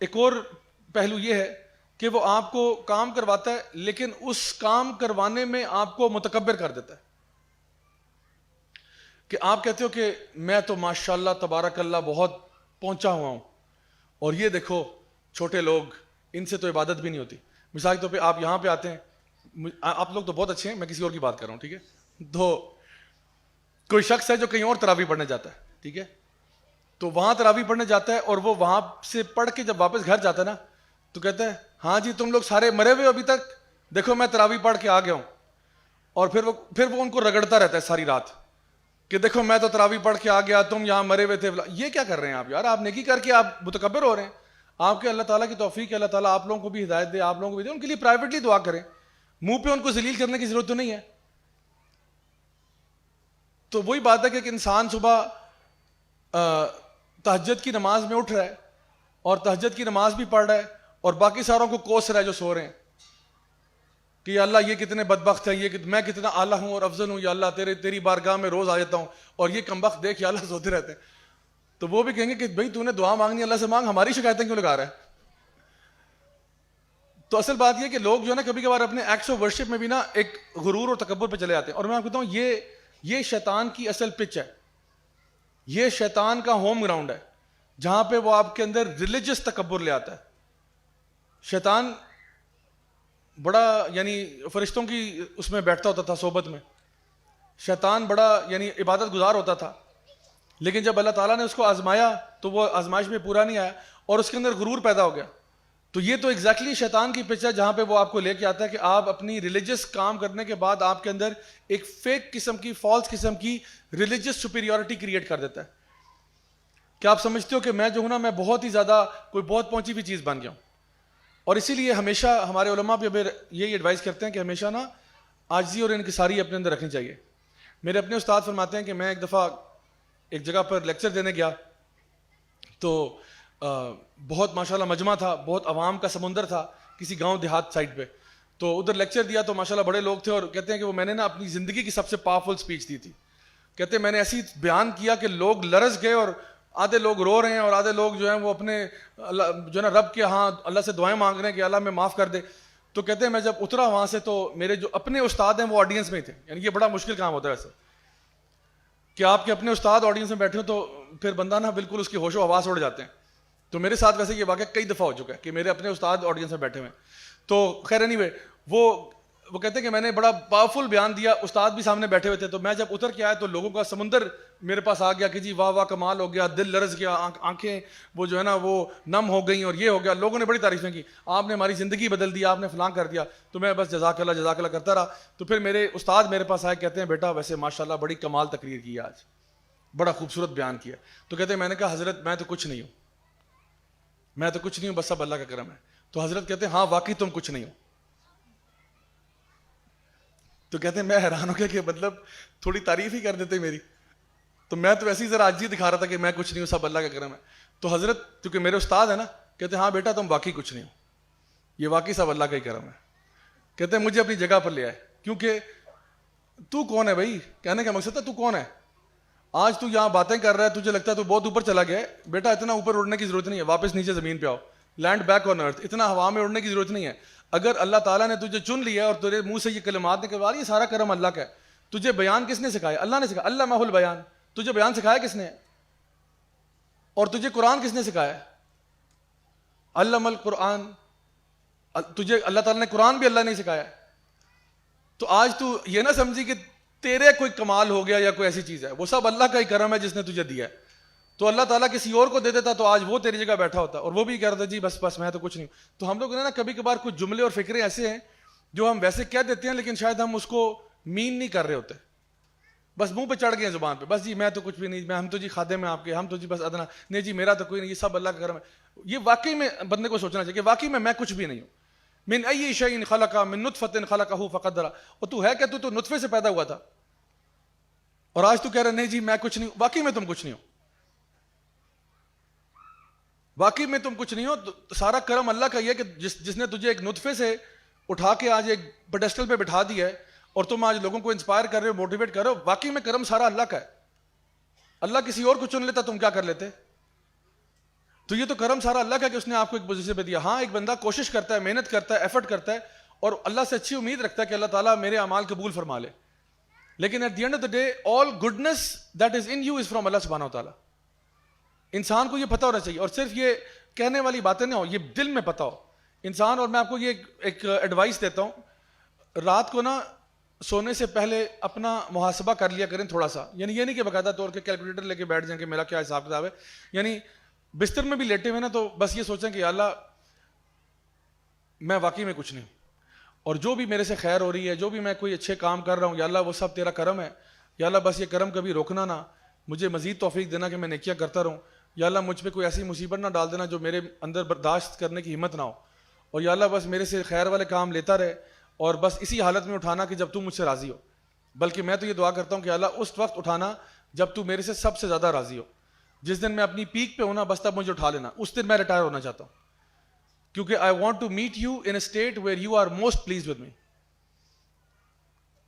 ایک اور پہلو یہ ہے کہ وہ آپ کو کام کرواتا ہے لیکن اس کام کروانے میں آپ کو متکبر کر دیتا ہے کہ آپ کہتے ہو کہ میں تو ماشاءاللہ تبارک اللہ بہت پہنچا ہوا ہوں, اور یہ دیکھو چھوٹے لوگ, ان سے تو عبادت بھی نہیں ہوتی. مثال کے طور پہ آپ یہاں پہ آتے ہیں, آپ لوگ تو بہت اچھے ہیں, میں کسی اور کی بات کر رہا ہوں, ٹھیک ہے. تو کوئی شخص ہے جو کہیں اور تراویح پڑھنے جاتا ہے, ٹھیک ہے, تو وہاں تراویح پڑھنے جاتا ہے اور وہ وہاں سے پڑھ کے جب واپس گھر جاتا ہے نا تو کہتا ہے ہاں جی تم لوگ سارے مرے ہوئے ابھی تک, دیکھو میں تراویح پڑھ کے آ گیا ہوں. اور پھر وہ ان کو رگڑتا رہتا ہے ساری رات کہ دیکھو میں تو تراویح پڑھ کے آ گیا, تم یہاں مرے ہوئے تھے. یہ کیا کر رہے ہیں آپ یار, آپ نیکی کر کے آپ متکبر ہو رہے ہیں. آپ کے اللہ تعالیٰ کی توفیق ہے, اللہ تعالیٰ آپ لوگوں کو بھی ہدایت دے, آپ لوگوں کو بھی دے, ان کے لیے پرائیویٹلی دعا کریں, منہ پہ ان کو ذلیل کرنے کی ضرورت تو نہیں ہے. تو وہی بات ہے کہ ایک انسان صبح تہجد کی نماز میں اٹھ رہا ہے اور تہجد کی نماز بھی پڑھ رہا ہے اور باقی ساروں کو کوس رہا ہے جو سو رہے ہیں کہ یا اللہ یہ کتنے بدبخت ہیں, یہ میں کتنا اعلیٰ ہوں اور افضل ہوں, یا اللہ تیری بارگاہ میں روز آ جاتا ہوں, اور یہ کمبخت دیکھ یا اللہ سوتے رہتے ہیں. تو وہ بھی کہیں گے کہ بھائی تو نے دعا مانگنی اللہ سے مانگ, ہماری شکایتیں کیوں لگا رہا ہے. تو اصل بات یہ کہ لوگ جو ہے نا کبھی کبھار اپنے ایکٹس آف ورشپ میں بھی نا ایک غرور اور تکبر پہ چلے جاتے ہیں. اور میں آپ کو کہتا ہوں یہ شیطان کی اصل پچ ہے, یہ شیطان کا ہوم گراؤنڈ ہے جہاں پہ وہ آپ کے اندر ریلیجس تکبر لے آتا ہے. شیطان بڑا یعنی فرشتوں کی اس میں بیٹھتا ہوتا تھا صحبت میں, شیطان بڑا یعنی عبادت گزار ہوتا تھا, لیکن جب اللہ تعالیٰ نے اس کو آزمایا تو وہ آزمائش میں پورا نہیں آیا اور اس کے اندر غرور پیدا ہو گیا. تو یہ تو ایگزیکٹلی شیطان کی پچ ہے جہاں پہ وہ آپ کو لے کے آتا ہے کہ آپ اپنی ریلیجس کام کرنے کے بعد آپ کے اندر ایک فیک قسم کی, فالس قسم کی ریلیجس سپیریورٹی کریٹ کر دیتا ہے کہ آپ سمجھتے ہو کہ میں جو ہوں نا میں بہت ہی زیادہ کوئی بہت پہنچی ہوئی چیز بن گیا ہوں. اور اسی لیے ہمیشہ ہمارے علماء بھی یہی ایڈوائز کرتے ہیں کہ ہمیشہ نا عاجزی اور انکساری اپنے اندر رکھنی چاہیے. میرے اپنے استاد فرماتے ہیں کہ میں ایک دفعہ ایک جگہ پر لیکچر دینے گیا تو بہت ماشاءاللہ مجمع تھا, بہت عوام کا سمندر تھا کسی گاؤں دیہات سائڈ پہ. تو ادھر لیکچر دیا تو ماشاءاللہ بڑے لوگ تھے, اور کہتے ہیں کہ وہ میں نے نا اپنی زندگی کی سب سے پاورفل اسپیچ دی تھی. کہتے ہیں میں نے ایسی بیان کیا کہ لوگ لرز گئے, اور آدھے لوگ رو رہے ہیں اور آدھے لوگ جو ہیں وہ اپنے جو ہے نا رب کے ہاں اللہ سے دعائیں مانگ رہے ہیں کہ اللہ میں معاف کر دے. تو کہتے ہیں میں جب اترا وہاں سے تو میرے جو اپنے استاد ہیں وہ آڈینس میں ہی تھے. یعنی یہ بڑا مشکل کام ہوتا ہے ویسے کہ آپ کے اپنے استاد آڈینس میں بیٹھے ہو تو پھر بندہ نا بالکل اس کی ہوش و حواس اڑ جاتے ہیں. تو میرے ساتھ ویسے یہ واقعہ کئی دفعہ ہو چکا ہے کہ میرے اپنے استاد آڈینس میں بیٹھے ہوئے ہیں. تو خیر اینی وے وہ کہتے ہیں کہ میں نے بڑا پاورفل بیان دیا, استاد بھی سامنے بیٹھے ہوئے تھے. تو میں جب اتر کے آیا تو لوگوں کا سمندر میرے پاس آ گیا کہ جی واہ واہ کمال ہو گیا, دل لرز گیا, آنکھیں وہ جو ہے نا وہ نم ہو گئیں, اور یہ ہو گیا. لوگوں نے بڑی تعریفیں کی, آپ نے ہماری زندگی بدل دی, آپ نے فلاں کر دیا. تو میں بس جزاک اللہ کرتا رہا. تو پھر میرے استاد میرے پاس آئے, کہتے ہیں بیٹا ویسے ماشاءاللہ بڑی کمال تقریر کی آج, بڑا خوبصورت بیان کیا. تو کہتے ہیں میں نے کہا حضرت میں تو کچھ نہیں ہوں, میں تو کچھ نہیں ہوں, بس سب اللہ کا کرم ہے. تو حضرت کہتے ہیں ہاں واقعی تم کچھ نہیں ہو. تو کہتے ہیں میں حیران ہو گیا کہ مطلب تھوڑی تعریف ہی کر دیتے میری. تو میں تو ایسی ذرا عاجزی دکھا رہا تھا کہ میں کچھ نہیں ہوں, سب اللہ کا کرم ہے. تو حضرت کیونکہ میرے استاد ہیں نا, کہتے ہیں ہاں بیٹا تم واقعی کچھ نہیں ہو, یہ واقعی سب اللہ کا ہی کرم ہے. کہتے ہیں مجھے اپنی جگہ پر لے آئے, کیونکہ تو کون ہے بھائی, کہنے کا مقصد تھا تو کون ہے, آج تو یہاں باتیں کر رہا ہے, تجھے لگتا ہے تو بہت اوپر چلا گیا ہے. بیٹا اتنا اوپر اڑنے کی ضرورت نہیں ہے, واپس نیچے زمین پہ آؤ, لینڈ بیک آن ارتھ. اتنا ہوا میں اڑنے کی ضرورت نہیں ہے. اگر اللہ تعالیٰ نے تجھے چن لیا اور تیرے منہ سے یہ کلمات نکلوا یہ سارا کرم اللہ کا ہے. تجھے بیان کس نے سکھایا, اللہ نے سکھایا, اللہ محل بیان. تجھے بیان سکھایا کس نے, اور تجھے قرآن کس نے سکھایا, علم القرآن. تجھے اللہ تعالیٰ نے قرآن بھی اللہ نے سکھایا. تو آج تو یہ نہ سمجھی کہ تیرے کوئی کمال ہو گیا یا کوئی ایسی چیز ہے, وہ سب اللہ کا ہی کرم ہے جس نے تجھے دیا ہے. تو اللہ تعالیٰ کسی اور کو دے دیتا تو آج وہ تیری جگہ بیٹھا ہوتا, اور وہ بھی کہہ رہا تھا جی بس میں تو کچھ نہیں. تو ہم لوگ نا کبھی کبھار کچھ جملے اور فکرے ایسے ہیں جو ہم ویسے کہہ دیتے ہیں لیکن شاید ہم اس کو مین نہیں کر رہے ہوتے, بس منہ پہ چڑھ گئے ہیں زبان پہ, بس جی میں تو کچھ بھی نہیں, ہم تو جی خادم ہیں آپ کے, ہم تو جی بس ادنا نہیں جی میرا تو کوئی نہیں, یہ سب اللہ کا کرم ہے. یہ واقعی میں بندے کو سوچنا چاہیے کہ واقعی میں کچھ بھی نہیں ہوں. من ای شیء خلق من نطفۃ خلقہ فقدر. اور تو ہے کہ تو نطفے سے پیدا ہوا تھا اور آج تو کہہ رہا نہیں جی میں کچھ نہیں. واقعی میں تم کچھ نہیں ہو, واقعی میں تم کچھ نہیں ہو. سارا کرم اللہ کا یہ کہ جس نے تجھے ایک نطفے سے اٹھا کے آج ایک پیڈسٹل پہ بٹھا دیا ہے اور تم آج لوگوں کو انسپائر کر رہے ہو, موٹیویٹ کر رہے ہو. واقعی میں کرم سارا اللہ کا ہے. اللہ کسی اور کو چن لیتا تم کیا کر لیتے؟ تو یہ تو کرم سارا اللہ کا کہ اس نے آپ کو ایک پوزیشن پہ دیا. ہاں ایک بندہ کوشش کرتا ہے, محنت کرتا ہے, ایفرٹ کرتا ہے اور اللہ سے اچھی امید رکھتا ہے کہ اللہ تعالیٰ میرے اعمال قبول فرما لے, لیکن at the end of the day all goodness that is in you is from Allah سبحانہ و تعالیٰ. انسان کو یہ پتہ ہونا چاہیے, اور صرف یہ کہنے والی باتیں نہ ہو, یہ دل میں پتہ ہو انسان. اور میں آپ کو یہ ایک ایڈوائس دیتا ہوں, رات کو نا سونے سے پہلے اپنا محاسبہ کر لیا کریں تھوڑا سا. یعنی یہ نہیں کہ باقاعدہ طور کے کیلکولیٹر لے کے بیٹھ جائیں کہ میرا کیا حساب کتاب ہے. یعنی بستر میں بھی لیٹے ہوئے نا تو بس یہ سوچیں کہ یا اللہ میں واقعی میں کچھ نہیں ہوں, اور جو بھی میرے سے خیر ہو رہی ہے, جو بھی میں کوئی اچھے کام کر رہا ہوں, یا اللہ وہ سب تیرا کرم ہے. یا اللہ بس یہ کرم کبھی روکنا نہ, مجھے مزید توفیق دینا کہ میں نیکیاں کرتا رہوں. یا اللہ مجھ پہ کوئی ایسی مصیبت نہ ڈال دینا جو میرے اندر برداشت کرنے کی ہمت نہ ہو. اور یا اللہ بس میرے سے خیر والے کام لیتا رہے اور بس اسی حالت میں اٹھانا کہ جب تو مجھ سے راضی ہو. بلکہ میں تو یہ دعا کرتا ہوں کہ اللہ اس وقت اٹھانا جب تو میرے سے سب سے زیادہ راضی ہو. جس دن میں اپنی پیک پہ ہونا بس تب مجھے اٹھا لینا, اس دن میں ریٹائر ہونا چاہتا ہوں, کیونکہ I want to meet you in a state where you are most pleased with me.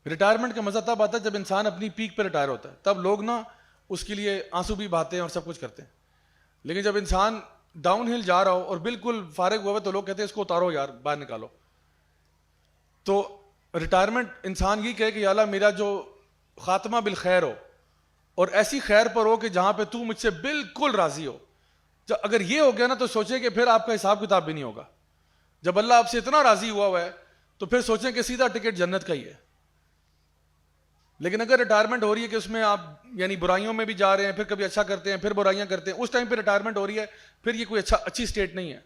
Retirement کا مزہ تب آتا ہے جب انسان اپنی پیک پہ ریٹائر ہوتا ہے, تب لوگ نا اس کے لیے آنسو بھی بہاتے ہیں اور سب کچھ کرتے ہیں. لیکن جب انسان ڈاؤن ہل جا رہا ہو اور بالکل فارغ ہوا ہوا تو لوگ کہتے ہیں اس کو اتارو یار, باہر نکالو. تو ریٹائرمنٹ انسان یہ کہے کہ یا اللہ میرا جو خاتمہ بالخیر ہو اور ایسی خیر پر ہو کہ جہاں پہ تو مجھ سے بالکل راضی ہو. اگر یہ ہو گیا نا تو سوچیں کہ پھر آپ کا حساب کتاب بھی نہیں ہوگا. جب اللہ آپ سے اتنا راضی ہوا ہے تو پھر سوچیں کہ سیدھا ٹکٹ جنت کا ہی ہے. لیکن اگر ریٹائرمنٹ ہو رہی ہے کہ اس میں آپ یعنی برائیوں میں بھی جا رہے ہیں, پھر کبھی اچھا کرتے ہیں, پھر برائیاں کرتے ہیں, اس ٹائم پہ ریٹائرمنٹ ہو رہی ہے, پھر یہ کوئی اچھی اسٹیٹ نہیں ہے.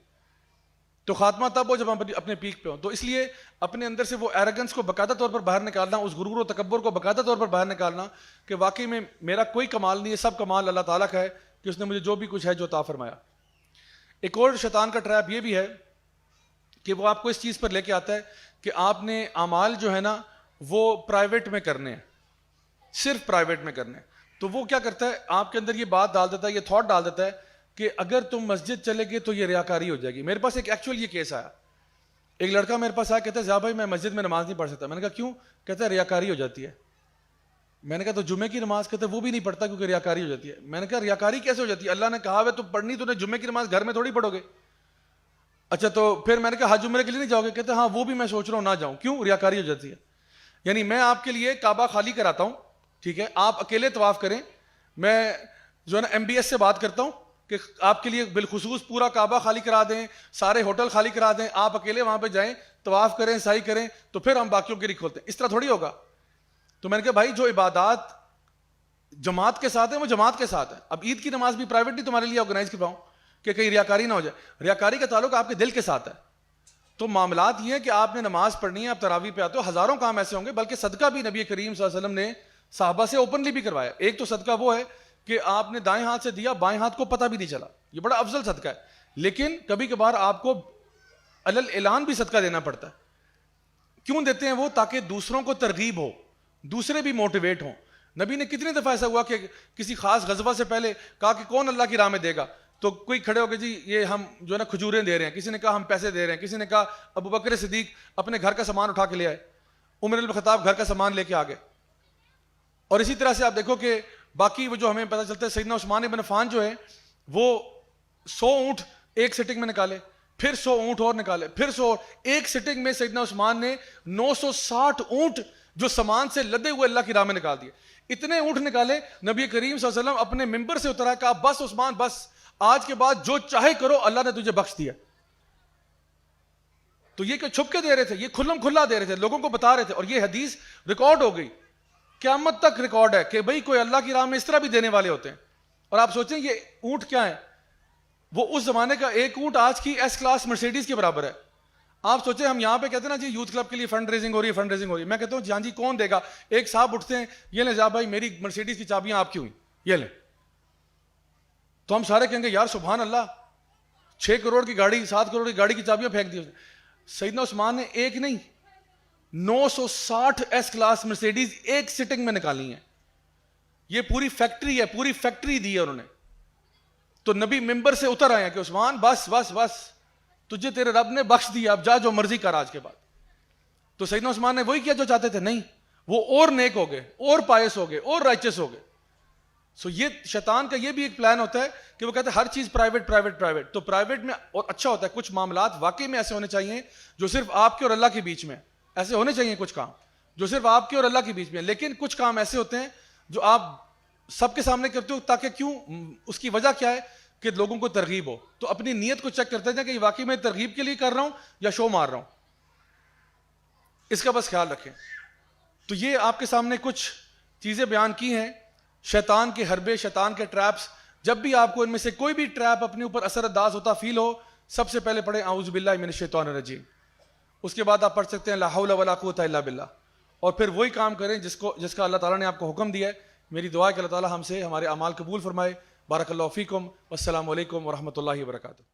تو خاتمہ تب ہو جب ہم اپنے پیک پہ ہوں. تو اس لیے اپنے اندر سے وہ ایروگنس کو باقاعدہ طور پر باہر نکالنا, اس غرور و تکبر کو باقاعدہ طور پر باہر نکالنا کہ واقعی میں میرا کوئی کمال نہیں ہے, سب کمال اللہ تعالیٰ کا ہے کہ اس نے مجھے جو بھی کچھ ہے جو عطا فرمایا. ایک اور شیطان کا ٹریپ یہ بھی ہے کہ وہ آپ کو اس چیز پر لے کے آتا ہے کہ آپ نے اعمال جو ہے نا وہ پرائیویٹ میں کرنے ہیں, صرف پرائیویٹ میں کرنے ہیں. تو وہ کیا کرتا ہے, آپ کے اندر یہ بات ڈال دیتا ہے, یہ تھاٹ ڈال دیتا ہے کہ اگر تم مسجد چلے گے تو یہ ریاکاری ہو جائے گی. میرے پاس ایک ایکچوئل یہ کیس آیا, ایک لڑکا میرے پاس آیا, کہتا ہے ضیاء بھائی میں مسجد میں نماز نہیں پڑھ سکتا. میں نے کہا کیوں؟ کہتا ہے ریاکاری ہو جاتی ہے. میں نے کہا تو جمعے کی نماز؟ کہتا ہے وہ بھی نہیں پڑھتا کیونکہ ریاکاری ہو جاتی ہے. میں نے کہا ریاکاری کیسے ہو جاتی ہے؟ اللہ نے کہا ہے تو پڑھنی تو نے جمعے کی نماز گھر میں تھوڑی پڑھو گے. اچھا تو پھر میں نے کہا حج عمرے کے لیے نہیں جاؤ گے؟ کہتے ہیں ہاں وہ بھی میں سوچ رہا ہوں نہ جاؤں. کیوں؟ ریاکاری ہو جاتی ہے. یعنی میں آپ کے لیے کعبہ خالی کراتا ہوں, ٹھیک ہے, آپ اکیلے طواف کریں, میں جو ہے نا ایم بی ایس سے بات کرتا ہوں کہ آپ کے لیے بالخصوص پورا کعبہ خالی کرا دیں, سارے ہوٹل خالی کرا دیں, آپ اکیلے وہاں پہ جائیں, طواف کریں, سعی کریں, تو پھر ہم باقیوں کے لیے کھولتے ہیں. اس طرح تھوڑی ہوگا. تو میں نے کہا بھائی جو عبادات جماعت کے ساتھ ہیں وہ جماعت کے ساتھ ہے. اب عید کی نماز بھی پرائیویٹ نہیں تمہارے لیے آرگنائز کرواؤں کہ کہیں ریاکاری نہ ہو جائے. ریاکاری کا تعلق آپ کے دل کے ساتھ ہے. تو معاملات یہ ہے کہ آپ نے نماز پڑھنی ہے, آپ تراویح پہ آتے ہو, ہزاروں کام ایسے ہوں گے, بلکہ صدقہ بھی نبی کریم صلی اللہ علیہ وسلم نے صحابہ سے اوپنلی بھی کروایا. ایک تو صدقہ وہ ہے کہ آپ نے دائیں ہاتھ سے دیا, بائیں ہاتھ کو پتہ بھی نہیں چلا, یہ بڑا افضل صدقہ ہے. لیکن کبھی کبھار آپ کو علل اعلان بھی صدقہ دینا پڑتا ہے. کیوں دیتے ہیں وہ؟ تاکہ دوسروں کو ترغیب ہو, دوسرے بھی موٹیویٹ ہوں. نبی نے کتنی دفعہ ایسا ہوا کہ کسی خاص غزوہ سے پہلے کہا کہ کون اللہ کی راہ میں دے گا, تو کوئی کھڑے ہو کے جی یہ ہم جو ہے نا کھجوریں دے رہے ہیں, کسی نے کہا ہم پیسے دے رہے ہیں, کسی نے کہا ابو بکر صدیق اپنے گھر کا سامان اٹھا کے لے آئے, عمر بن الخطاب گھر کا سامان لے کے آ گئے. اور اسی طرح سے آپ دیکھو کہ باقی وہ جو ہمیں پتہ چلتا ہے سیدنا عثمان بن عفان جو ہے وہ 100 اونٹ ایک سٹنگ میں نکالے, پھر 100 اونٹ اور نکالے, پھر 100. ایک سٹنگ میں سیدنا عثمان نے 960 اونٹ جو سامان سے لدے ہوئے اللہ کی راہ میں نکال دیے. اتنے اونٹ نکالے, نبی کریم صلی اللہ علیہ وسلم اپنے ممبر سے اترا, کہا بس عثمان بس, آج کے بعد جو چاہے کرو, اللہ نے تجھے بخش دیا. تو یہ کہ چھپ کے دے رہے تھے, یہ کھلم کھلا دے رہے تھے, لوگوں کو بتا رہے تھے. اور یہ حدیث ریکارڈ ہو گئی, قیامت تک ریکارڈ ہے کہ بھئی کوئی اللہ کی راہ میں اس طرح بھی دینے والے ہوتے ہیں. اور آپ سوچیں یہ اونٹ کیا ہے, وہ اس زمانے کا ایک اونٹ آج کی ایس کلاس مرسیڈیز کے برابر ہے. آپ سوچیں ہم یہاں پہ کہتے ہیں نا جی یوتھ کلب کے لیے فنڈ ریزنگ ہو رہی ہے, فنڈ ریزنگ ہو رہی ہے. میں کہتا ہوں جہاں جی کون دے گا؟ ایک صاحب اٹھتے ہیں, یہ لیں جا بھائی میری مرسیڈیز کی چابیاں آپ کی ہوئی, یہ لیں. تو ہم سارے کہیں گے یار سبحان اللہ, 6 کروڑ کی گاڑی, 7 کروڑ کی گاڑی کی چابیاں پھینک دی اس نے. سیدنا عثمان نے ایک نہیں 960 ایس کلاس مرسیڈیز ایک سٹنگ میں نکالی ہیں. یہ پوری فیکٹری ہے, پوری فیکٹری دی ہے انہوں نے. تو نبی ممبر سے اتر آئے ہیں کہ عثمان بس بس بس, تجھے تیرے رب نے بخش دیا, اب جا جو مرضی کر آج کے بعد. تو سیدنا عثمان نے وہی کیا جو چاہتے تھے؟ نہیں, وہ اور نیک ہو گئے, اور پائس ہو گئے, اور رائچس ہو گئے. سو یہ شیطان کا یہ بھی ایک پلان ہوتا ہے کہ وہ کہتے ہیں ہر چیز پرائیویٹ پرائیویٹ پرائیویٹ. تو پرائیویٹ میں اور اچھا ہوتا ہے, کچھ معاملات واقعی میں ایسے ہونے چاہیے جو صرف آپ کے اور اللہ کے بیچ میں, ایسے ہونے چاہیے کچھ کام جو صرف آپ کے اور اللہ کے بیچ میں. لیکن کچھ کام ایسے ہوتے ہیں جو آپ سب کے سامنے کرتے ہو, تاکہ کیوں, اس کی وجہ کیا ہے کہ لوگوں کو ترغیب ہو. تو اپنی نیت کو چیک کرتے ہیں کہ یہ واقعی میں ترغیب کے لیے کر رہا ہوں یا شو مار رہا ہوں, اس کا بس خیال رکھیں. تو یہ آپ کے سامنے کچھ چیزیں بیان کی ہیں, شیطان کے حربے, شیطان کے ٹریپس. جب بھی آپ کو ان میں سے کوئی بھی ٹریپ اپنے اوپر اثر انداز ہوتا فیل ہو, سب سے پہلے پڑھیں اعوذ باللہ من الشیطان الرجیم. اس کے بعد آپ پڑھ سکتے ہیں لا حول ولا قوۃ الا باللہ, اور پھر وہی کام کریں جس کا اللہ تعالیٰ نے آپ کو حکم دیا ہے. میری دعا ہے کہ اللہ تعالیٰ ہم سے ہمارے اعمال قبول فرمائے. بارک اللہ فیکم, والسلام علیکم ورحمۃ اللہ وبرکاتہ.